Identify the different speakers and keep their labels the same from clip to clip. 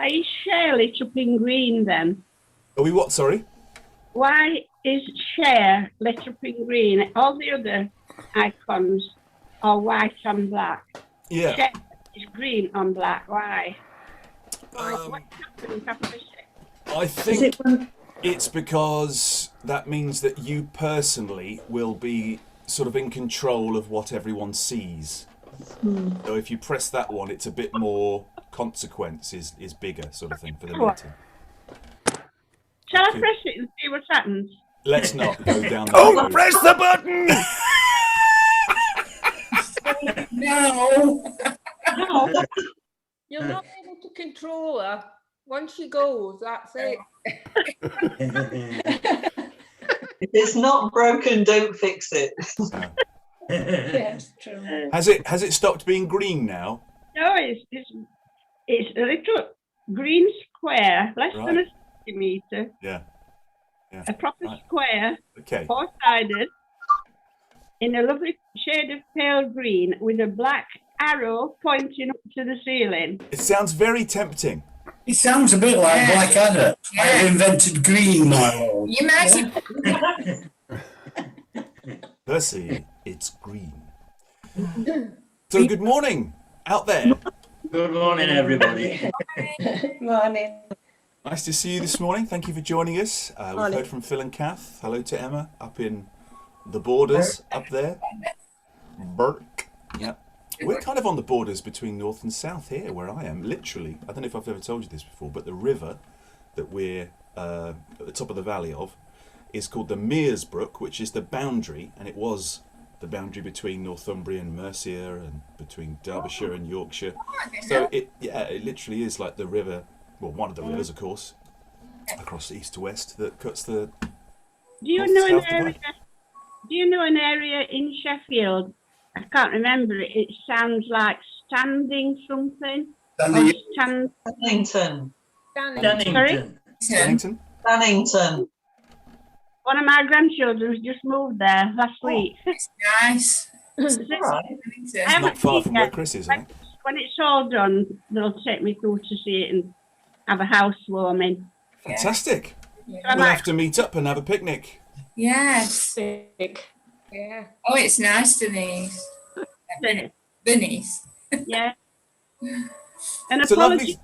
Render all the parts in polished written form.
Speaker 1: is share lit up in green then?
Speaker 2: Are we what, sorry?
Speaker 1: Why is share lit up in green? All the other icons are white and black.
Speaker 2: Yeah.
Speaker 1: Share is green on black. Why? What's happening?
Speaker 2: I think it's because that means that you personally will be sort of in control of what everyone sees. So if you press that one, it's a bit more consequence is bigger sort of thing for the meeting.
Speaker 1: Shall I press it and see what happens?
Speaker 2: Let's not go down that road.
Speaker 3: Press the button!
Speaker 4: No.
Speaker 1: No.
Speaker 5: You're not able to control her. Once she goes, that's it.
Speaker 6: If it's not broken, don't fix it.
Speaker 4: Yes, true.
Speaker 2: Has it stopped being green now?
Speaker 1: No, it's a little green square, less than a centimetre.
Speaker 2: Yeah.
Speaker 1: A proper square,
Speaker 2: Okay.
Speaker 1: four-sided, in a lovely shade of pale green with a black arrow pointing up to the ceiling.
Speaker 2: It sounds very tempting.
Speaker 3: It sounds a bit like Blackadder. I have invented green, my lord.
Speaker 4: You imagine?
Speaker 2: Percy, it's green. So good morning out there.
Speaker 7: Good morning, everybody.
Speaker 4: Morning.
Speaker 2: Nice to see you this morning. Thank you for joining us. We've heard from Phil and Kath. Hello to Emma up in the borders up there. Burke. Yeah. We're kind of on the borders between north and south here where I am. Literally, I don't know if I've ever told you this before, but the river that we're at the top of the valley of is called the Mearsbrook, which is the boundary, and it was the boundary between Northumbria and Mercia and between Derbyshire and Yorkshire. So it literally is like the river, well, one of the rivers, of course, across east to west that cuts the.
Speaker 1: Do you know an area in Sheffield? I can't remember it. It sounds like standing something.
Speaker 6: Stannington.
Speaker 5: Danny.
Speaker 2: Stannington?
Speaker 6: Stannington.
Speaker 1: One of my grandchildren's just moved there last week.
Speaker 4: It's nice.
Speaker 1: I
Speaker 2: Not far from where Chris is, I think.
Speaker 1: When it's all done, they'll take me through to see it and have a housewarming.
Speaker 2: Fantastic.
Speaker 4: Yeah.
Speaker 2: We'll have to meet up and have a picnic.
Speaker 4: Yes.
Speaker 5: Big. Yeah.
Speaker 4: Oh, it's nice, Denise. Denise.
Speaker 1: Yeah. And
Speaker 2: It's a lovely.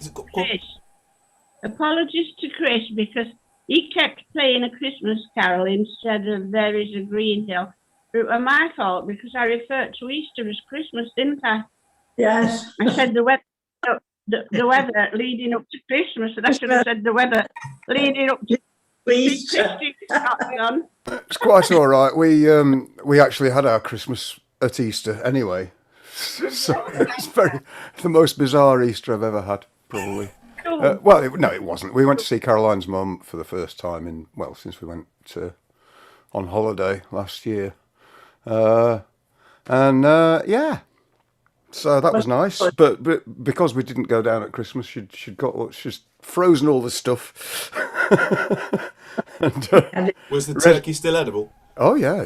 Speaker 1: Apologies to Chris because he kept playing a Christmas carol instead of There Is a Green Hill. It was my fault because I referred to Easter as Christmas, didn't I?
Speaker 8: Yes.
Speaker 1: I said the weather leading up to Christmas, and I should have said the weather leading up to Easter.
Speaker 9: It's quite all right. We actually had our Christmas at Easter anyway. So it's the most bizarre Easter I've ever had, probably.
Speaker 1: Cool.
Speaker 9: No, it wasn't. We went to see Caroline's mum for the first time since we went on holiday last year. Yeah. So that was nice, but because we didn't go down at Christmas, she's frozen all the stuff. And,
Speaker 2: was the turkey still edible?
Speaker 9: Oh yeah.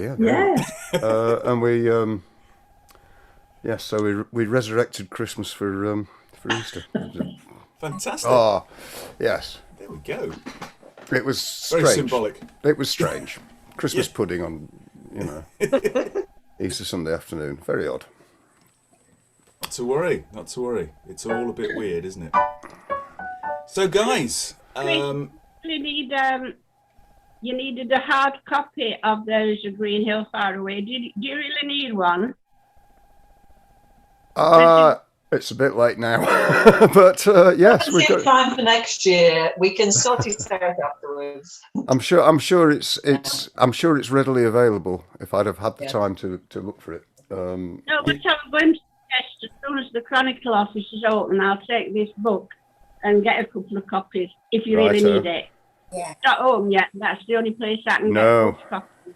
Speaker 9: And we resurrected Christmas for Easter.
Speaker 2: Fantastic.
Speaker 9: Oh, yes.
Speaker 2: There we go.
Speaker 9: It was strange.
Speaker 2: Very symbolic.
Speaker 9: It was strange. Christmas pudding on, Easter Sunday afternoon. Very odd.
Speaker 2: Not to worry. It's all a bit weird, isn't it? So, guys,
Speaker 1: you needed a hard copy of There's a Green Hill Far Away. Do you really need one?
Speaker 9: It's a bit late now, but yes,
Speaker 6: we've got time for next year. We can sort it out afterwards.
Speaker 9: I'm sure it's readily available. If I'd have had the time to look for it.
Speaker 1: No, but I'm going to test as soon as the Chronicle office is open. I'll take this book and get a couple of copies if you really need it.
Speaker 4: Yeah.
Speaker 1: It's not home yet. That's the only place I can get a copy.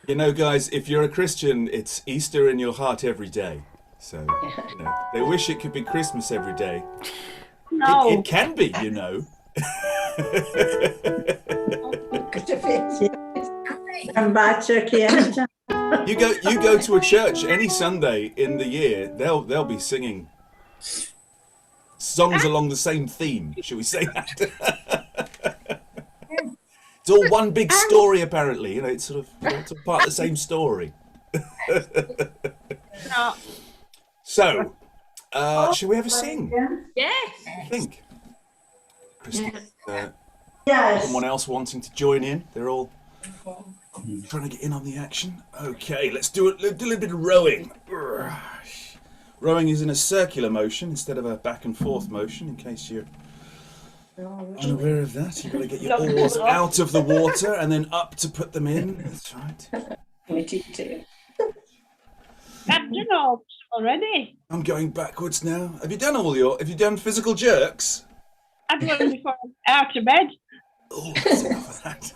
Speaker 2: You know, guys, if you're a Christian, it's Easter in your heart every day. So, they wish it could be Christmas every day.
Speaker 1: No.
Speaker 2: It can be,
Speaker 8: And buy turkey anytime.
Speaker 2: You go to a church any Sunday in the year, they'll be singing songs along the same theme. Should we say that? It's all one big story, apparently. You know, it's sort of it's all part of the same story.
Speaker 1: No.
Speaker 2: So, shall we have a sing?
Speaker 5: Yes.
Speaker 2: I think. Christine,
Speaker 8: Yes.
Speaker 2: someone else wanting to join in? They're all trying to get in on the action. Okay, let's do a little bit of rowing. Rowing is in a circular motion instead of a back and forth motion, in case you're unaware of that. You've got to get your oars out of the water and then up to put them in. That's right.
Speaker 1: I've done all already.
Speaker 2: I'm going backwards now. Have you done physical jerks?
Speaker 1: I've done before I'm out of bed.
Speaker 2: Oh, that's enough of that.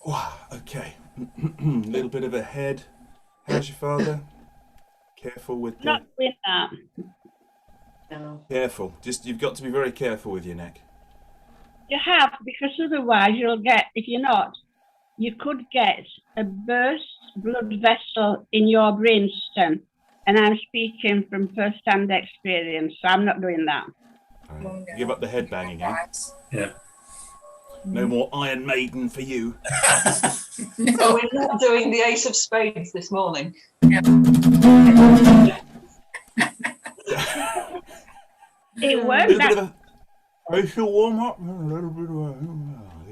Speaker 2: Wow, okay. Little bit of a head. How's your father? Careful with the...
Speaker 1: Not with that.
Speaker 8: No.
Speaker 2: Careful. You've got to be very careful with your neck.
Speaker 1: You have, because otherwise you'll get, if you're not, you could get a burst blood vessel in your brainstem. And I'm speaking from first-hand experience, so I'm not doing that.
Speaker 2: Right. Give up the head banging, eh?
Speaker 3: Yeah.
Speaker 2: No more Iron Maiden for you.
Speaker 6: So we're not doing the Ace of Spades this morning.
Speaker 1: It
Speaker 2: A
Speaker 1: won't.
Speaker 2: little bit of a facial warm up. A little bit of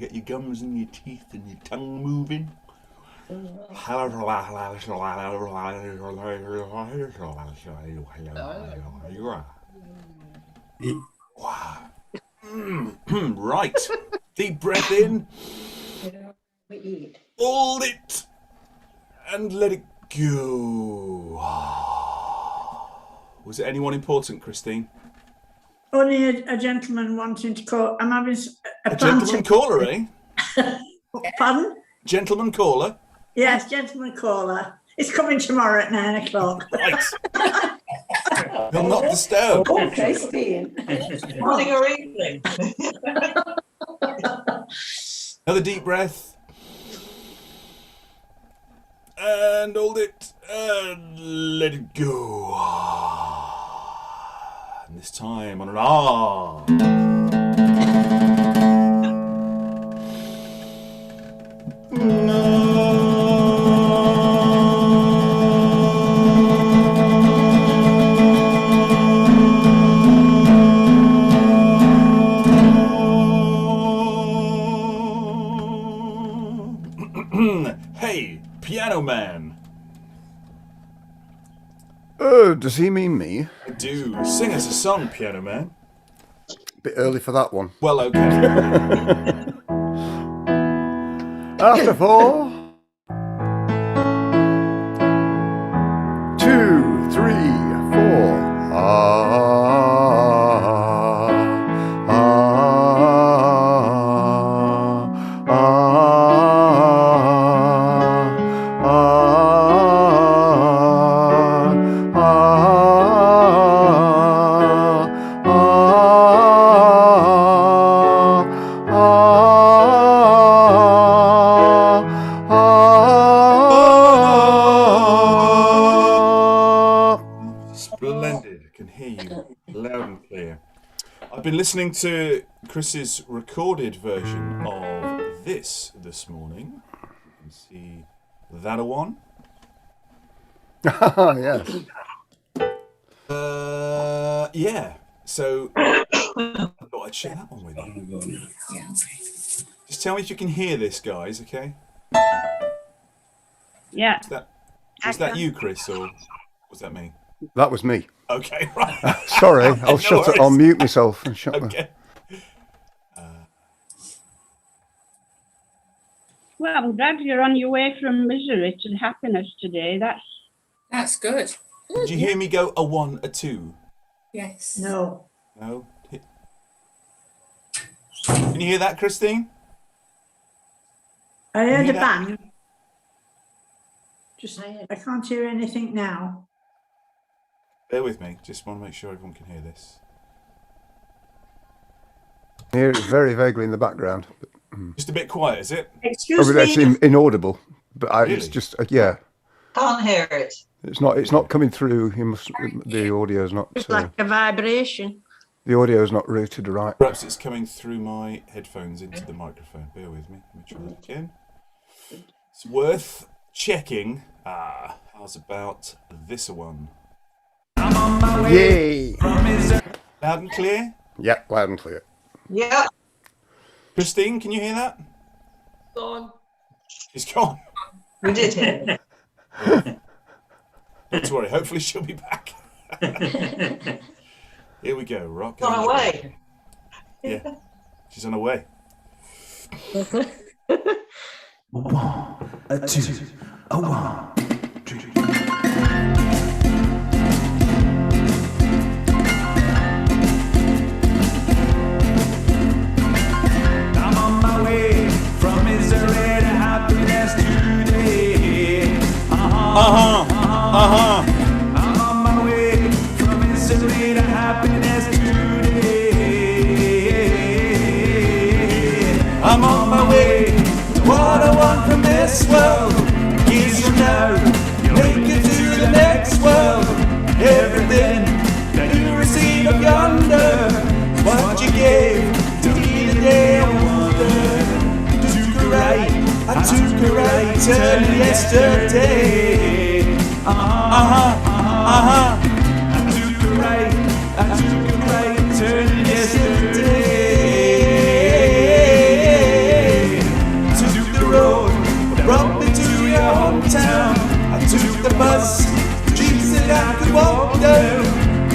Speaker 2: get your gums and your teeth and your tongue moving. Wow. Right. Deep breath in. Hold it. And let it go. Was it anyone important, Christine?
Speaker 8: Only a gentleman wanting to call. I'm having a
Speaker 2: Gentleman caller, eh?
Speaker 8: Pardon?
Speaker 2: Gentleman caller.
Speaker 8: Yes, gentleman caller. It's coming tomorrow at 9 o'clock.
Speaker 2: Right. Will not disturb.
Speaker 8: Oh, Christine.
Speaker 6: Morning or evening.
Speaker 2: Another deep breath. And hold it. And let it go. And this time on an ah. Hey, piano man.
Speaker 9: Oh, does he mean me?
Speaker 2: I do. Sing us a song, piano man.
Speaker 9: Bit early for that one.
Speaker 2: Well, okay.
Speaker 9: After 4, 2, 3, 4.
Speaker 2: Splendid. I can hear you loud and clear. I've been listening to Chris's recorded version of this morning. You can see that a one.
Speaker 9: Yes.
Speaker 2: Yeah. So I thought I'd share that one with you. Just tell me if you can hear this, guys. Okay.
Speaker 1: Yeah.
Speaker 2: Was that you, Chris, or was that me?
Speaker 9: That was me.
Speaker 2: Okay, right.
Speaker 9: Sorry, I'll shut it. I'll mute myself and shut
Speaker 2: Okay.
Speaker 1: Well, I'm glad you're on your way from misery to happiness today.
Speaker 4: That's good.
Speaker 2: Did you hear me go a 1, a 2?
Speaker 4: Yes.
Speaker 8: No.
Speaker 2: No? Can you hear that, Christine?
Speaker 8: I heard
Speaker 2: hear
Speaker 8: a
Speaker 2: that?
Speaker 8: bang. Just I can't hear anything now.
Speaker 2: Bear with me. Just want to make sure everyone can hear this.
Speaker 9: I hear it very vaguely in the background.
Speaker 2: Just a bit quiet, is it?
Speaker 8: Excuse
Speaker 9: It's
Speaker 8: me.
Speaker 9: inaudible, but it's
Speaker 2: Really?
Speaker 9: just, yeah.
Speaker 6: Can't hear it.
Speaker 9: It's not coming through. The audio's not.
Speaker 10: It's like a vibration.
Speaker 9: The audio's not routed right.
Speaker 2: Perhaps it's coming through my headphones into the microphone. Bear with me. Let me try that again. It's worth checking. How's about this one?
Speaker 9: Yay!
Speaker 2: Loud and clear?
Speaker 9: Yeah, loud and clear.
Speaker 6: Yeah.
Speaker 2: Christine, can you hear that?
Speaker 5: Gone.
Speaker 2: She's gone.
Speaker 6: We did hear.
Speaker 2: Not to worry. Hopefully she'll be back. Here we go. Rock.
Speaker 6: On her way.
Speaker 2: Yeah. She's on her way.
Speaker 11: 1, 2, 1, 2. I'm on my way from misery to happiness today. I'm on my way from misery to happiness today. I'm on my way to what I want from this world. Yes, you know, you'll make it to the next world. Everything that you receive up yonder is what you gave to me the day I wondered. I took a right turn yesterday. I took a right turn yesterday. Took the road that brought me to your hometown. I took the bus, the streets that I could walk down.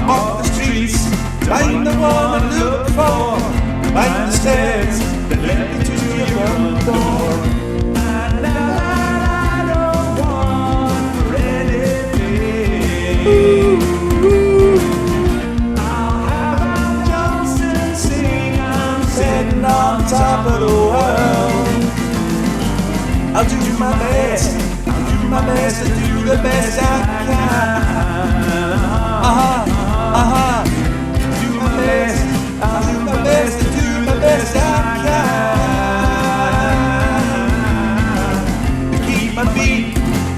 Speaker 11: Off the streets, find the one I look for. Find the stairs that led me to your front door. And I don't want for anything. I'll have Al Johnson sing. I'm sitting on top of the world. I'll do my best. I'll do my best to do the best I can. Do my best. I'll do my best to do my best I can. To keep my feet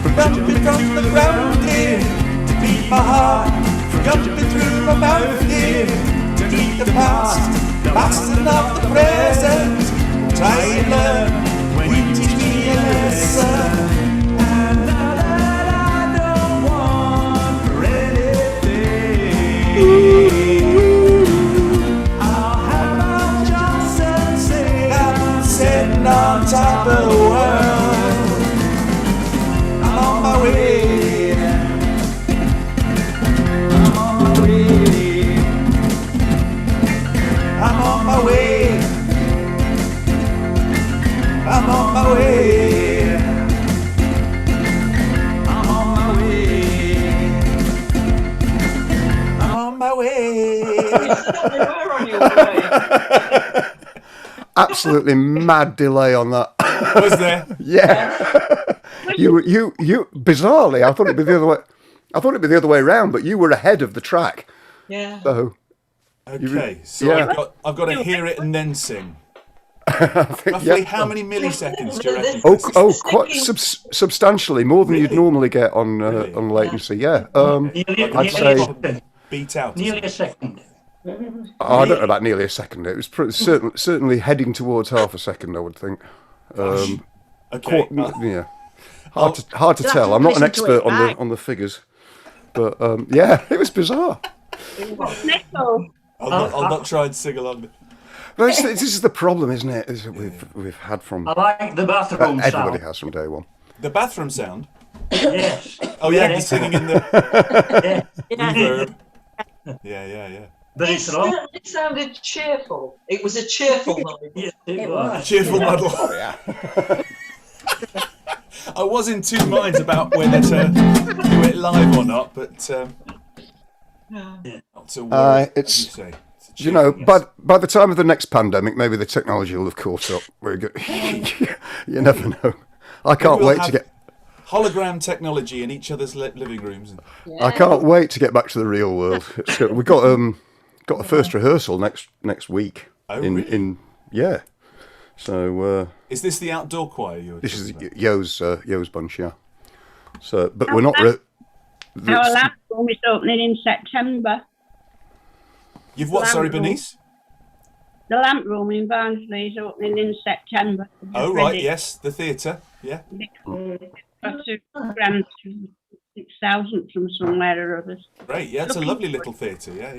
Speaker 11: from jumping from the ground here. To keep my heart from jumping through my mouth here. To keep the past and not the present. Try and learn when you teach me a lesson. And that I don't want for anything. I'll have Al Johnson sing. I'm sitting on top of the world. I'm on my way. I'm on my way. I'm on my way. I'm on my way. I'm on my way. I'm on my way.
Speaker 6: Where on your way?
Speaker 9: Absolutely mad delay on that.
Speaker 2: Was there?
Speaker 9: Yeah. You bizarrely, I thought it'd be the other way. I thought it'd be the other way around, but you were ahead of the track.
Speaker 6: Yeah.
Speaker 9: So
Speaker 2: Okay, so
Speaker 9: yeah.
Speaker 2: I've got to hear it and then sing.
Speaker 9: I think,
Speaker 2: Roughly
Speaker 9: yeah.
Speaker 2: how many milliseconds do you reckon?
Speaker 9: Quite substantially more than you'd normally get on latency. Yeah. I'd say
Speaker 2: Beat out.
Speaker 7: Nearly a second.
Speaker 9: I don't know about nearly a second. It was certainly heading towards half a second, I would think.
Speaker 2: Okay.
Speaker 9: Yeah. Hard to tell. I'm not an expert on the figures, but yeah, it was bizarre.
Speaker 2: I'll not try and sing along.
Speaker 9: But this is the problem, isn't it? We've had from
Speaker 7: I like the bathroom
Speaker 9: everybody
Speaker 7: sound.
Speaker 9: has from day one.
Speaker 2: The bathroom sound.
Speaker 7: Yes.
Speaker 2: Oh yeah, he's singing in the reverb. Yeah.
Speaker 7: But
Speaker 6: It
Speaker 7: it's wrong.
Speaker 6: certainly sounded cheerful. It was a cheerful noise.
Speaker 7: Yes, it was.
Speaker 2: Cheerful muddle.
Speaker 9: Yeah.
Speaker 2: I was in two minds about whether to do it live or not, but not to worry.
Speaker 9: It's-
Speaker 2: as you say.
Speaker 9: You know, by the time of the next pandemic, maybe the technology will have caught up. Very good. You never know. I can't
Speaker 2: We'll
Speaker 9: wait to
Speaker 2: have
Speaker 9: get.
Speaker 2: hologram technology in each other's living rooms.
Speaker 9: I can't wait to get back to the real world. We've got a first rehearsal next week.
Speaker 2: Oh,
Speaker 9: in
Speaker 2: really?
Speaker 9: yeah. So
Speaker 2: Is this the outdoor choir you were
Speaker 9: this is
Speaker 2: talking about?
Speaker 9: Yo's bunch, yeah. So, but we're not.
Speaker 1: Our lamp room is opening in September.
Speaker 2: You've what? Sorry, Bernice.
Speaker 1: The lamp room in Barnsley is opening in September.
Speaker 2: Oh right, yes, the theatre. Yeah.
Speaker 1: Got £2,000 to 6,000 from somewhere or others.
Speaker 2: Great. Yeah, it's a lovely little theatre. Yeah.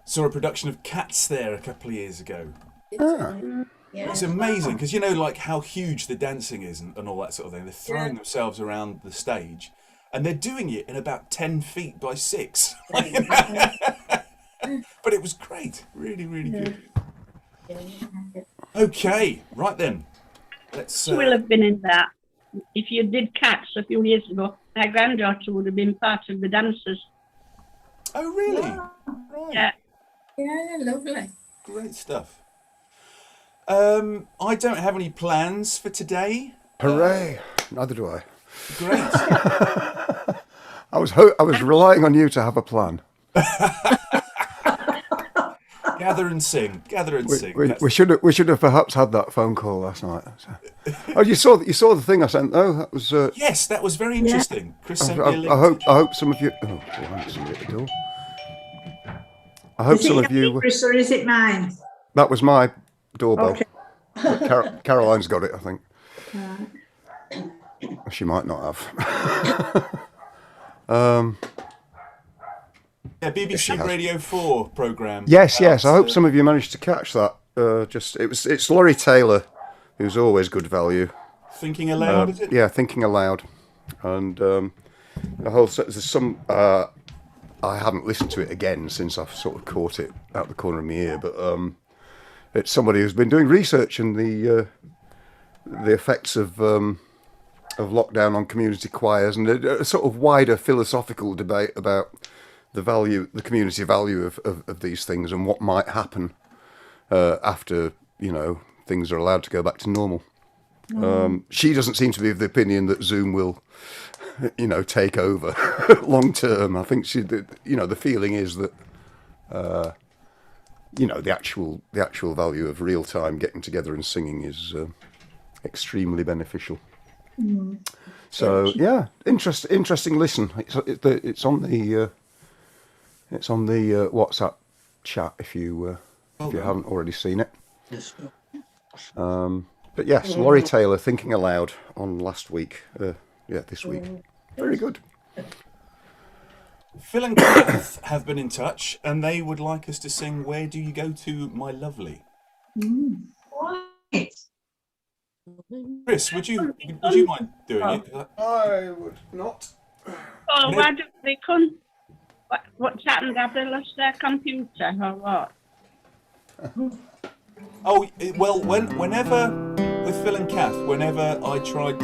Speaker 2: Saw a production of Cats there a couple of years ago. It's amazing because you know, like how huge the dancing is and all that sort of thing. They're throwing themselves around the stage, and they're doing it in about 10 feet by 6. But it was great, really, really good. Okay, right then. Let's.
Speaker 1: You will have been in that. If you did Cats a few years ago, my granddaughter would have been part of the dancers.
Speaker 2: Oh, really?
Speaker 4: Wow.
Speaker 2: Right.
Speaker 1: Yeah.
Speaker 4: Yeah, lovely.
Speaker 2: Great stuff. I don't have any plans for today.
Speaker 9: Hooray! Neither do I.
Speaker 2: Great.
Speaker 9: I was relying on you to have a plan.
Speaker 2: Gather and sing.
Speaker 9: We should have perhaps had that phone call last night. Oh, you saw the thing I sent though. That was
Speaker 2: yes, that was very interesting. Chris sent me a link.
Speaker 9: I hope some of you. Oh, somebody at the door. I hope some of you.
Speaker 8: Chris, or is it mine?
Speaker 9: That was my doorbell.
Speaker 8: Okay.
Speaker 9: Caroline's got it, I think. She might not have.
Speaker 2: Yeah, BBC Radio 4 programme.
Speaker 9: Yes. I hope some of you managed to catch that. It's Laurie Taylor, who's always good value.
Speaker 2: Thinking Aloud, is it?
Speaker 9: Yeah, Thinking Aloud, and the whole. There's some. I haven't listened to it again since I've sort of caught it out the corner of my ear, but it's somebody who's been doing research in the effects of lockdown on community choirs, and a sort of wider philosophical debate about the community value of these things and what might happen after things are allowed to go back to normal. She doesn't seem to be of the opinion that Zoom will take over long term. I think the feeling is that the actual value of real time getting together and singing is extremely beneficial. So yeah, interesting listen. It's on the WhatsApp chat if you haven't already seen it.
Speaker 7: Yes.
Speaker 9: But yes, Laurie Taylor, Thinking Aloud on last week. This week. Very good.
Speaker 2: Phil and Kath have been in touch, and they would like us to sing "Where Do You Go To, My Lovely."
Speaker 6: Right.
Speaker 2: Chris, would you mind doing it?
Speaker 9: I would not.
Speaker 1: Oh, why don't they come? What's happened? Have they lost their computer or what?
Speaker 2: Oh well, whenever with Phil and Kath, whenever I tried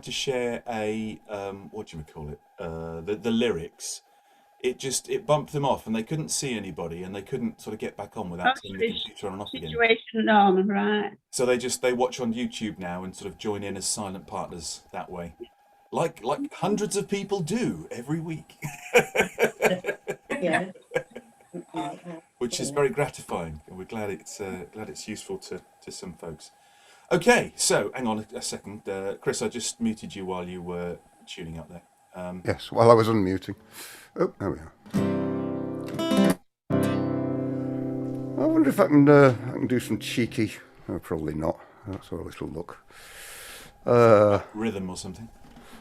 Speaker 2: to share a the lyrics, it bumped them off, and they couldn't see anybody, and they couldn't sort of get back on without turning the computer on and off again.
Speaker 1: Situation normal, right?
Speaker 2: So they watch on YouTube now and sort of join in as silent partners that way, like hundreds of people do every week.
Speaker 10: Yeah.
Speaker 2: Which is very gratifying, and we're glad it's useful to some folks. Okay, so hang on a second, Chris. I just muted you while you were tuning up there.
Speaker 9: Yes, while I was unmuting. Oh, there we are. I wonder if I can do some cheeky. Oh, probably not. That's a little look.
Speaker 2: Rhythm or something.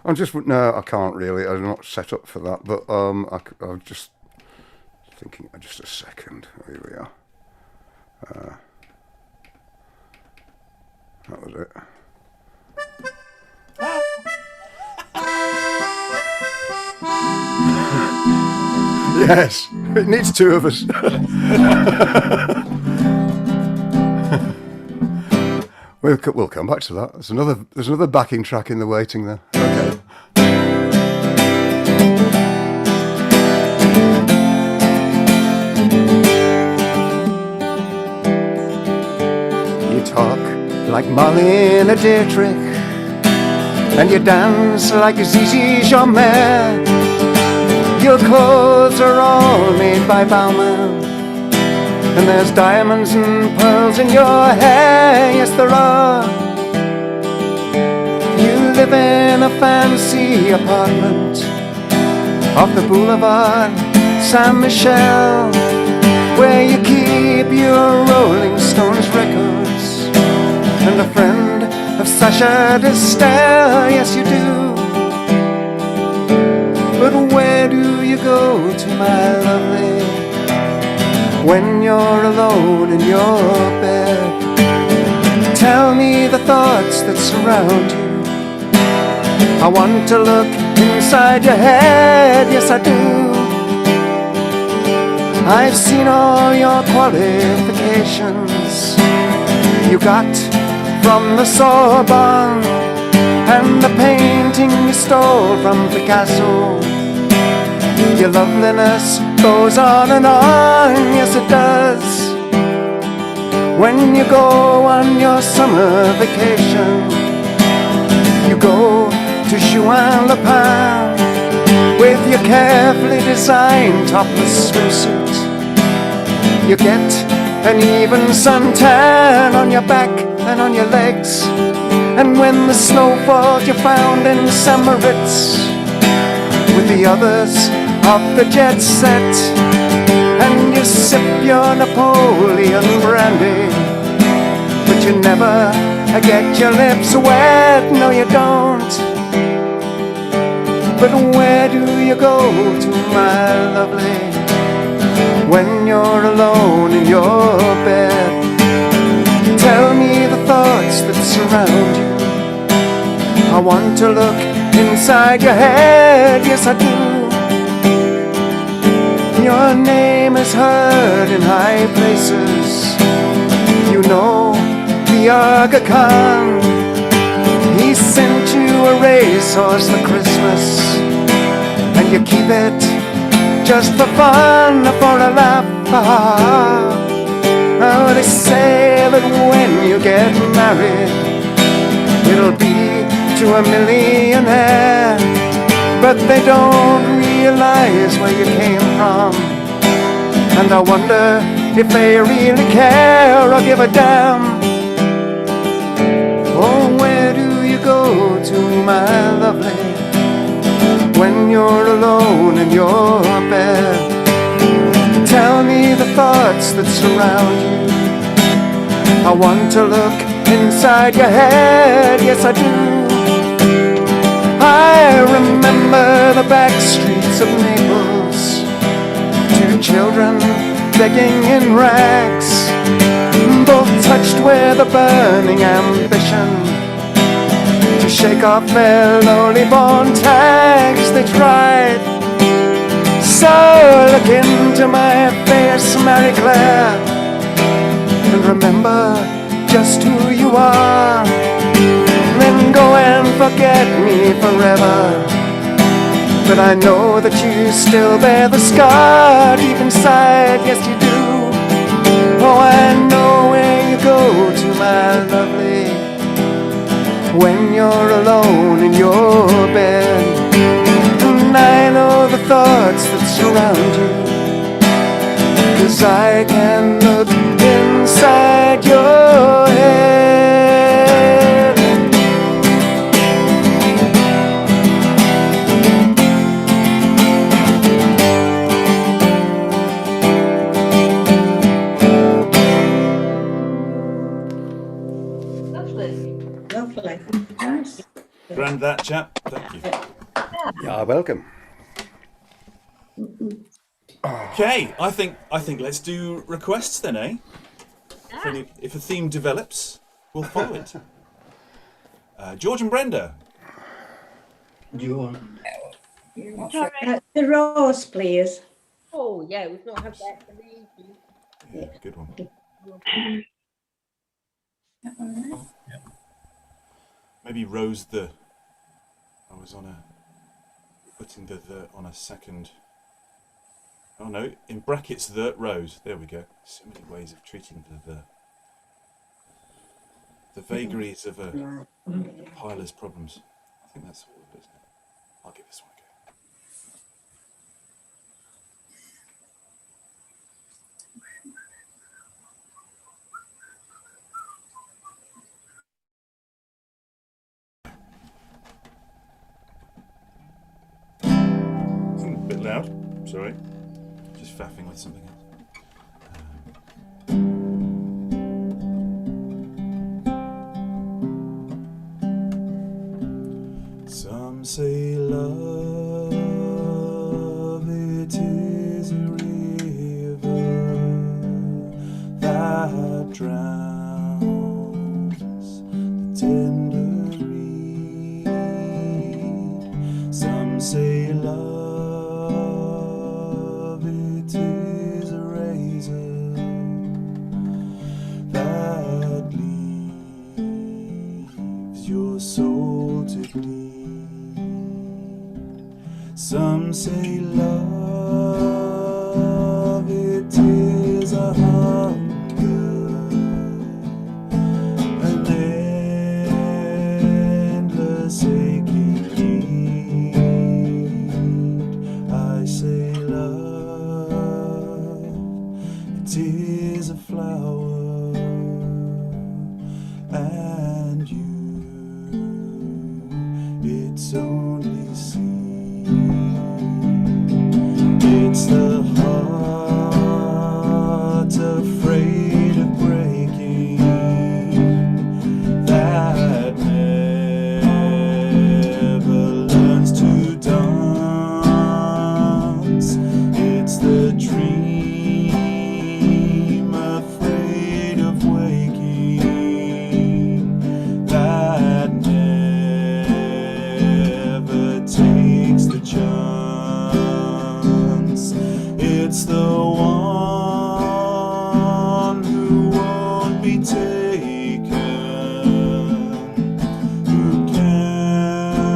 Speaker 9: No, I can't really. I'm not set up for that. But I'm just thinking. Just a second. Here we are. That was it. Yes, it needs two of us. We'll come back to that. There's another backing track in the waiting there. Okay. You talk like Molly in a day trick, and you dance like Zizi Jamais. Your clothes are all made by Bauman, and there's diamonds and pearls in your hair. Yes, there are. live in a fancy apartment off the boulevard Saint Michel, where you keep your Rolling Stones records and a friend of Sasha Distel. Yes, you do. But where do you go to, my lovely, when you're alone in your bed? Tell me the thoughts that surround you. I want to look inside your head, yes I do. I've seen all your qualifications you got from the Sorbonne, and the painting you stole from Picasso. Your loveliness goes on and on, yes it does. When you go on your summer vacation, you go to Juan-le-Pin with your carefully designed topless swimsuit. You get an even suntan on your back and on your legs, and when the snow falls you're found in St. Moritz with the others of the jet set, and you sip your Napoleon brandy, but you never get your lips wet, no you don't. But where do you go to, my lovely, when you're alone in your bed? Tell me the thoughts that surround you. I want to look inside your head, yes I do. Your name is heard in high places. You know the Aga Khan. He sent you a racehorse for Christmas, and you keep it just for fun, for a laugh. Oh, they say that when you get married, it'll be to a millionaire, but they don't realize where you came from, and I wonder if they really care or give a damn. Oh, where do you go to, my lovely, when you're alone in your bed? Tell me the thoughts that surround you. I want to look inside your head, yes I do. I remember the back streets of Naples, two children begging in rags, both touched with a burning ambition to shake off their lowly born tags. They tried. So look into my face, Mary Claire, and remember just who you are. Then go and forget me forever, but I know that you still bear the scar deep inside, yes you do. Oh, I know where you go to, my lovely, when you're alone in your bed. And I know the thoughts that surround you, 'cause I can look inside your head.
Speaker 6: Lovely.
Speaker 8: Nice.
Speaker 2: Grand that, chap. Thank you.
Speaker 9: You're welcome.
Speaker 2: Okay, I think let's do requests then, eh? If a theme develops, we'll follow it. George and Brenda.
Speaker 3: Do you want?
Speaker 8: The rose, please.
Speaker 5: Oh, yeah, we've not had that for ages.
Speaker 2: Yeah, good one. Maybe Rose the. I was on putting the on a second. Oh no, in brackets the Rose. There we go. So many ways of treating the. The vagaries of a piler's problems. I think that's all it is. I'll give this one a go. bit loud. Sorry. Just faffing with something else. Some say love, it is a river that drowns the tender reed. Some say love, it is a razor that leaves your soul to bleed. Some say love, it is a hunger, an endless aching need. I say love, it is a flower, and you, it's only seed. It's the heart afraid of breaking that never learns to dance. It's the dream afraid of waking that never takes the chance. It's the one who won't be taken, who cannot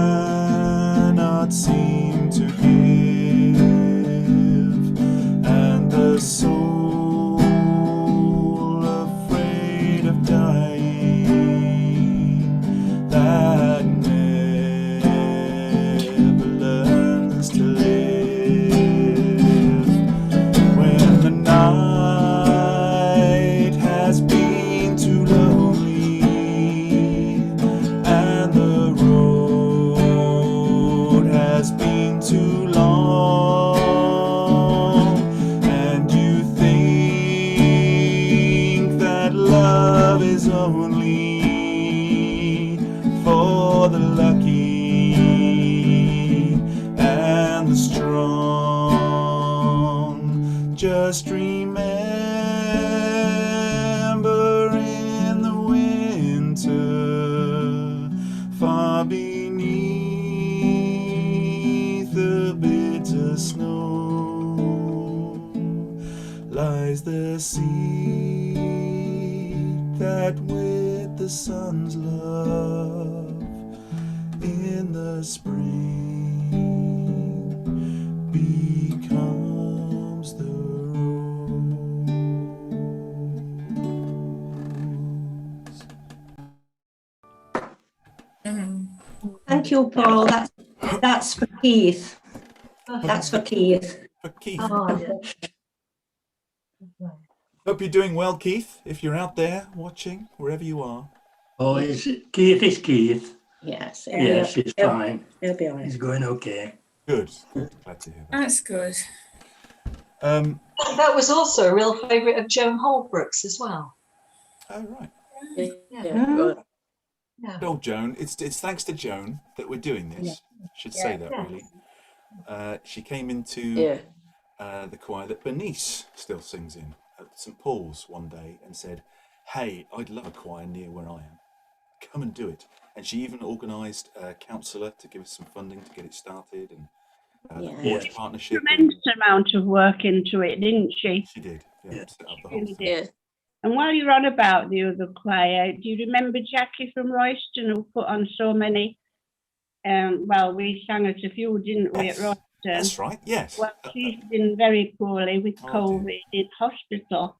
Speaker 2: seem to give, and the soul afraid of dying that never learns to live. The night has been too lonely, and the road has been too long, and you think that love is only for the lucky and the strong. Just remember in the winter, far beneath the bitter snow, lies the seed that with the sun's love in the spring becomes the
Speaker 10: Thank you, Paul. That's for Keith. That's for Keith.
Speaker 2: For Keith.
Speaker 6: Oh,
Speaker 2: Hope you're doing well, Keith. If you're out there watching, wherever you are.
Speaker 7: Oh, Keith is Keith.
Speaker 10: Yes.
Speaker 7: Yes, he's fine.
Speaker 10: He'll be all right.
Speaker 7: He's going okay.
Speaker 2: Good. Glad to hear that.
Speaker 4: That's good.
Speaker 6: that was also a real favourite of Joan Holbrook's as well.
Speaker 2: Oh, right.
Speaker 10: Yeah, good.
Speaker 6: Yeah.
Speaker 2: Old Joan. It's thanks to Joan that we're doing this. Should say that, really. She came into the choir that Bernice still sings in at St Paul's one day and said, "Hey, I'd love a choir near where I am. Come and do it." And she even organised a counsellor to give us some funding to get it started, and the Forge partnership.
Speaker 1: Tremendous amount of work into it, didn't she?
Speaker 2: She did.
Speaker 1: Yeah.
Speaker 2: Set up the whole thing.
Speaker 10: Yeah.
Speaker 1: And while you're on about the other choir, do you remember Jackie from Royston, who put on so many? Well, we sang at a few, didn't we, at Royston?
Speaker 2: That's right. Yes.
Speaker 1: Well, she's been very poorly with COVID in hospital.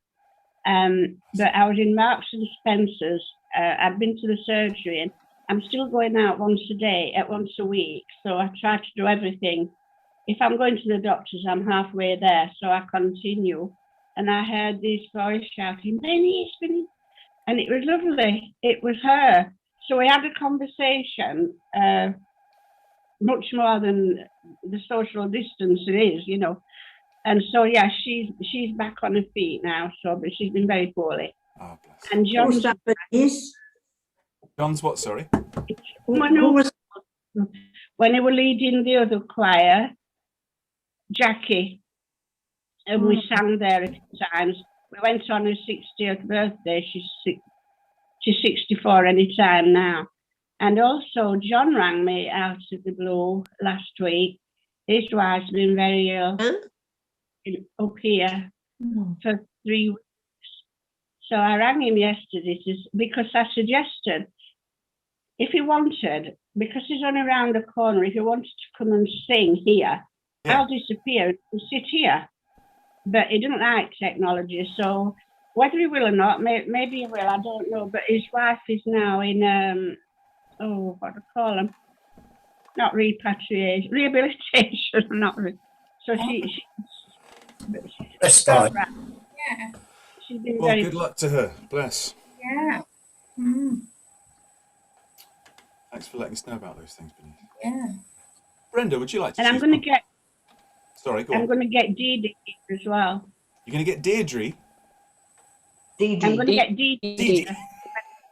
Speaker 1: But I was in Marks and Spencer's. I've been to the surgery, and I'm still going out once a week. So I try to do everything. If I'm going to the doctor's, I'm halfway there, so I continue. And I heard this voice shouting, "Benny, Benny," and it was lovely. It was her. So we had a conversation much more than the social distance it is, you know. And so, yeah, she's back on her feet now, so, but she's been very poorly.
Speaker 2: Oh, bless.
Speaker 1: And John's,
Speaker 2: John's what, sorry?
Speaker 1: When they were leading the other choir, Jackie, and we sang there a few times. We went on her 60th birthday. She's 64 any time now. And also, John rang me out of the blue last week. His wife's been very ill up here for 3 weeks. So I rang him yesterday because I suggested, if he wanted, because he's on around the corner, if he wanted to come and sing here, I'll disappear and sit here. But he doesn't like technology, so whether he will or not, maybe he will, I don't know. But his wife is now in, what do I call them? Not repatriation, rehabilitation, not so she's
Speaker 3: fine.
Speaker 4: Yeah.
Speaker 1: She's been
Speaker 2: Well,
Speaker 1: very
Speaker 2: good luck to her. Bless.
Speaker 4: Yeah.
Speaker 2: Thanks for letting us know about those things, Denise.
Speaker 4: Yeah.
Speaker 2: Brenda, would you like to?
Speaker 1: And I'm going to get.
Speaker 2: Sorry, go
Speaker 1: I'm
Speaker 2: on.
Speaker 1: going to get Dee as well.
Speaker 2: You're going to get Deirdre?
Speaker 6: Dee
Speaker 1: I'm going to get Dee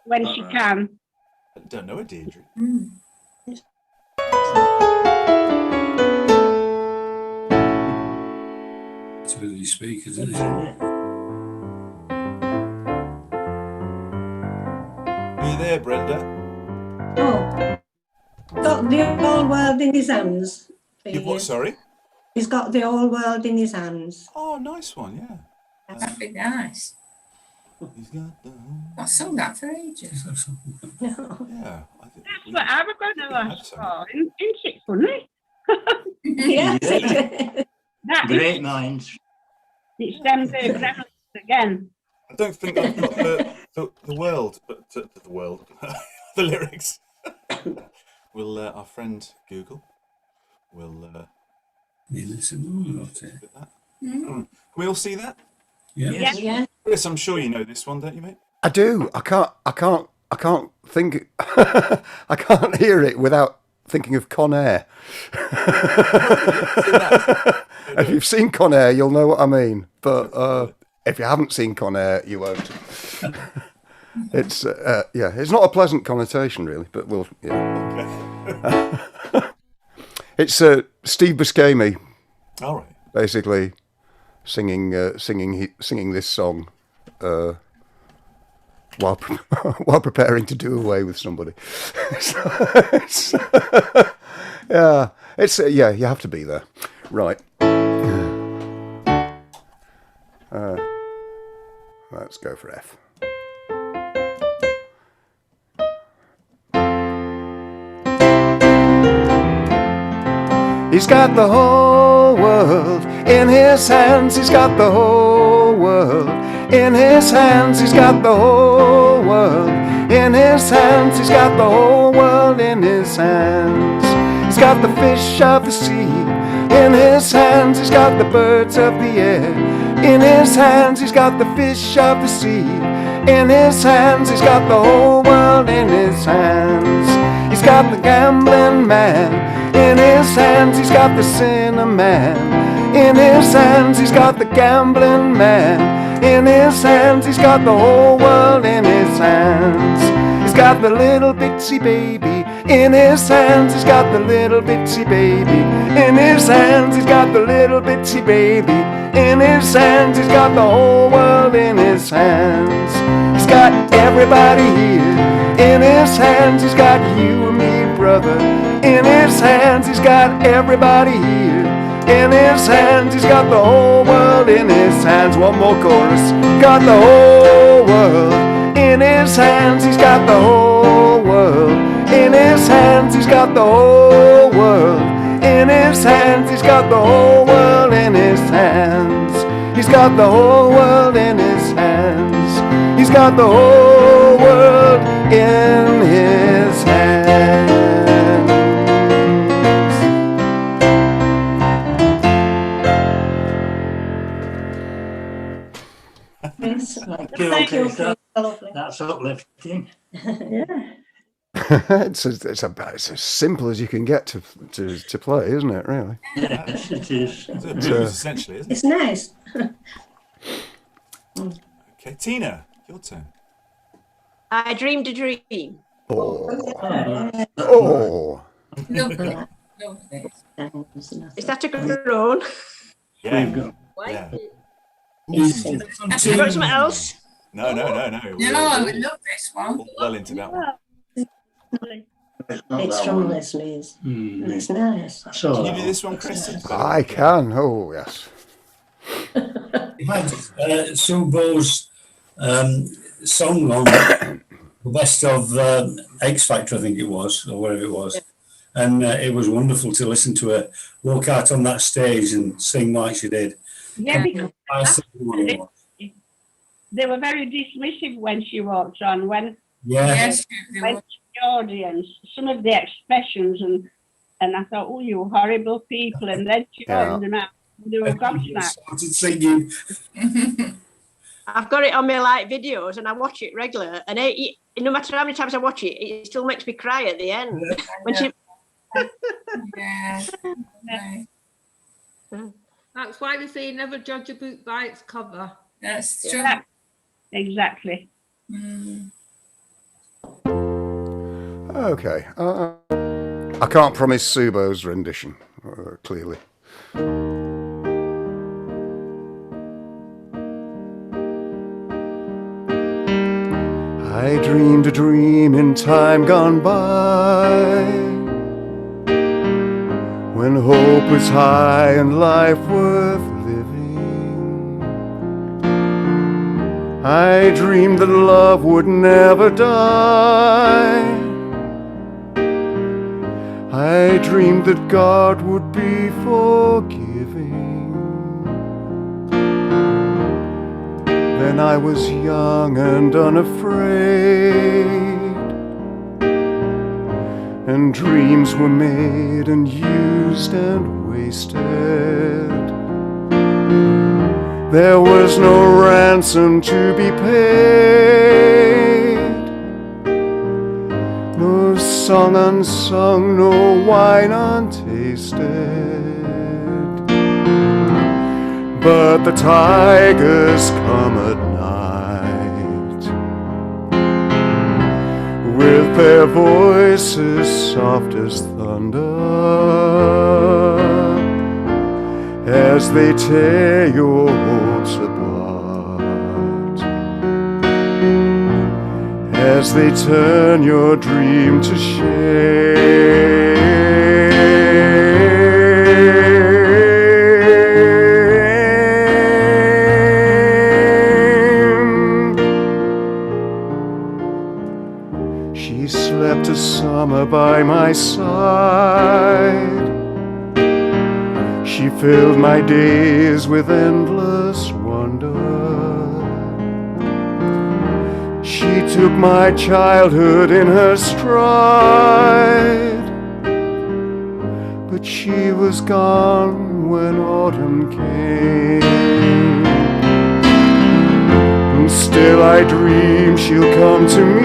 Speaker 1: when she can.
Speaker 2: I don't know a Deirdre.
Speaker 3: It's a bit of these speakers, isn't it?
Speaker 2: Are you there, Brenda?
Speaker 10: Oh, got the whole world in his hands.
Speaker 2: You've what, sorry?
Speaker 10: He's got the whole world in his hands.
Speaker 2: Oh, nice one, yeah.
Speaker 4: That'd be nice.
Speaker 2: He's got the...
Speaker 4: I've sung that for ages.
Speaker 2: Yeah.
Speaker 1: That's what I was going to ask for. Isn't it funny?
Speaker 10: Yes.
Speaker 1: That
Speaker 7: Great
Speaker 1: is,
Speaker 7: minds.
Speaker 1: it's them big gremlins again.
Speaker 2: I don't think I've got the world, but the world, the lyrics. Will our friend Google will
Speaker 3: listen.
Speaker 2: Can we all see that?
Speaker 3: Yeah.
Speaker 10: Yeah.
Speaker 2: Chris, I'm sure you know this one, don't you, mate?
Speaker 9: I do. I can't think. I can't hear it without thinking of Con Air. If you've seen Con Air, you'll know what I mean. But if you haven't seen Con Air, you won't. It's it's not a pleasant connotation, really. But we'll. Yeah.
Speaker 2: Okay.
Speaker 9: It's Steve Buscemi.
Speaker 2: All right.
Speaker 9: Basically, singing this song while preparing to do away with somebody. You have to be there, right? Let's go for F. He's got the whole world in his hands. He's got the whole world in his hands. He's got the whole world in his hands. He's got the whole world in his hands. He's got the fish of the sea in his hands. He's got the birds of the air in his hands. He's got the fish of the sea in his hands. He's got the whole world in his hands. He's got the gambling man in his hands. He's got the sinner man in his hands. He's got the gambling man in his hands. He's got the whole world in his hands. He's got the little bitsy baby in his hands. He's got the little bitsy baby in his hands. He's got the little bitsy baby in his hands. He's got the whole world in his hands. He's got everybody here in his hands. He's got you and me, brother, in his hands. He's got everybody here in his hands. He's got the whole world in his hands. One more chorus. Got the whole world in his hands. He's got the whole world in his hands. He's got the whole world in his hands. He's got the whole world in his hands. He's got the whole world in his hands. He's got the whole world in his hands.
Speaker 10: Yes.
Speaker 7: Thank you.
Speaker 10: Lovely.
Speaker 7: That's uplifting.
Speaker 8: Yeah.
Speaker 9: it's as simple as you can get to play, isn't it? Really.
Speaker 7: Yes, it is.
Speaker 2: It's a blues, essentially, isn't it?
Speaker 10: It's nice.
Speaker 2: Okay, Tina, your turn.
Speaker 12: I dreamed a dream.
Speaker 9: Oh.
Speaker 4: Lovely. Lovely.
Speaker 12: Is that a groan?
Speaker 2: Yeah.
Speaker 12: Yeah.
Speaker 2: Yeah.
Speaker 12: Have you got something else?
Speaker 2: No.
Speaker 4: No, I would love this one.
Speaker 2: Well into that one.
Speaker 10: It's from Leslie's. It's nice.
Speaker 2: Can you do this one, Chris?
Speaker 9: I can. Oh, yes.
Speaker 3: You had Sue Bowes' song on the best of X Factor, I think it was, or whatever it was. And it was wonderful to listen to her walk out on that stage and sing like she did.
Speaker 1: Yeah, because they were very dismissive when she walked on. When
Speaker 4: Yes,
Speaker 1: went to the audience, some of the expressions, and I thought, oh, you horrible people. And then she opened them out. They were gobsmacked.
Speaker 3: Started singing.
Speaker 12: I've got it on my like videos and I watch it regular. And no matter how many times I watch it, it still makes me cry at the end. When she.
Speaker 4: Yeah.
Speaker 5: That's why they say never judge a book by its cover.
Speaker 4: That's true.
Speaker 1: Exactly.
Speaker 9: Okay. I can't promise Subo's rendition, clearly. I dreamed a dream in time gone by, when hope was high and life worth living. I dreamed that love would never die. I dreamed that God would be forgiving. Then I was young and unafraid, and dreams were made and used and wasted. There was no ransom to be paid, no song unsung, no wine untasted. But the tigers come at night, with their voices soft as thunder, as they tear your hopes apart, as they turn your dream to shame. She slept a summer by my side. She filled my days with endless wonder. She took my childhood in her stride, but she was gone when autumn came. And still I dream she'll come to me,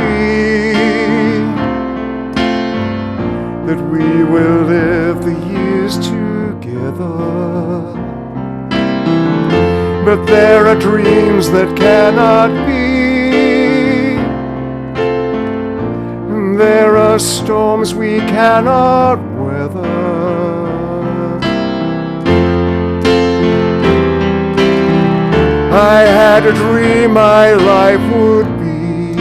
Speaker 9: that we will live the years together. But there are dreams that cannot be, and there are storms we cannot weather. I had a dream my life would be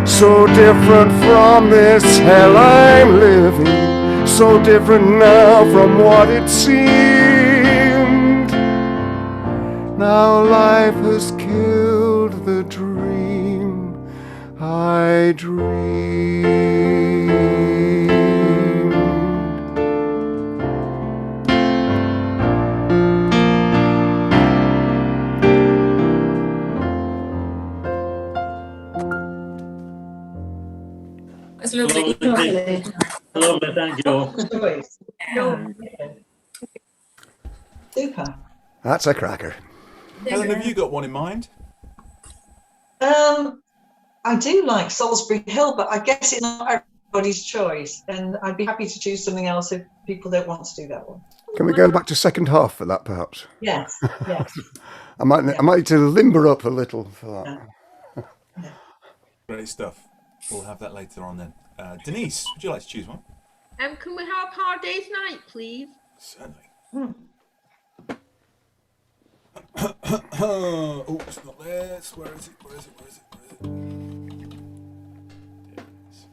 Speaker 9: so different from this hell I'm living, so different now from what it seemed. Now life has killed the dream I dreamed.
Speaker 4: That's lovely.
Speaker 7: Lovely, thank you.
Speaker 6: Super.
Speaker 9: That's a cracker.
Speaker 2: Helen, have you got one in mind?
Speaker 6: I I do like Salisbury Hill, but I guess it's not everybody's choice. And I'd be happy to choose something else if people don't want to do that one.
Speaker 9: Can we go back to second half for that, perhaps?
Speaker 6: Yes, yes.
Speaker 9: I might need to limber up a little for that.
Speaker 6: Yeah.
Speaker 2: Great stuff. We'll have that later on then. Denise, would you like to choose one?
Speaker 5: Can we have Hard Day's Night, please?
Speaker 2: Certainly. Oh, it's not there. Where is it? Where is it? Where is it? Where is it? There it is.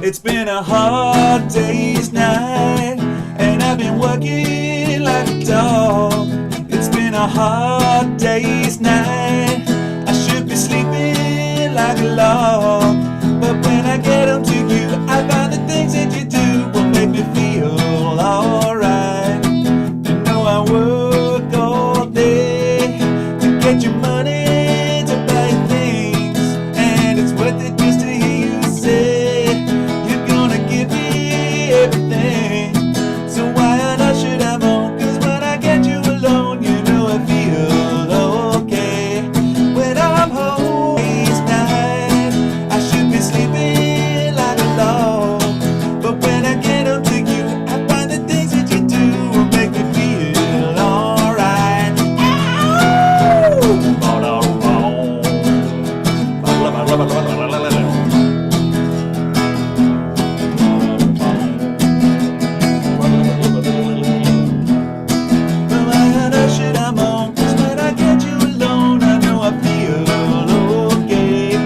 Speaker 2: It's been a hard day's night, and I've been working like a dog. It's been a hard day's night. I should be sleeping like a log, but when I get home to you, I find the things that you do will make me feel alright. You know I work all day to get your money to buy things, and it's worth it just to hear you say you're gonna give me everything. So why on earth should I moan? 'Cause when I get you alone, you know I feel okay. When I'm home each night, I should be sleeping like a log, but when I get home to you, I find the things that you do will make me feel alright. Should I moan? 'Cause when I get you alone, I know I feel okay.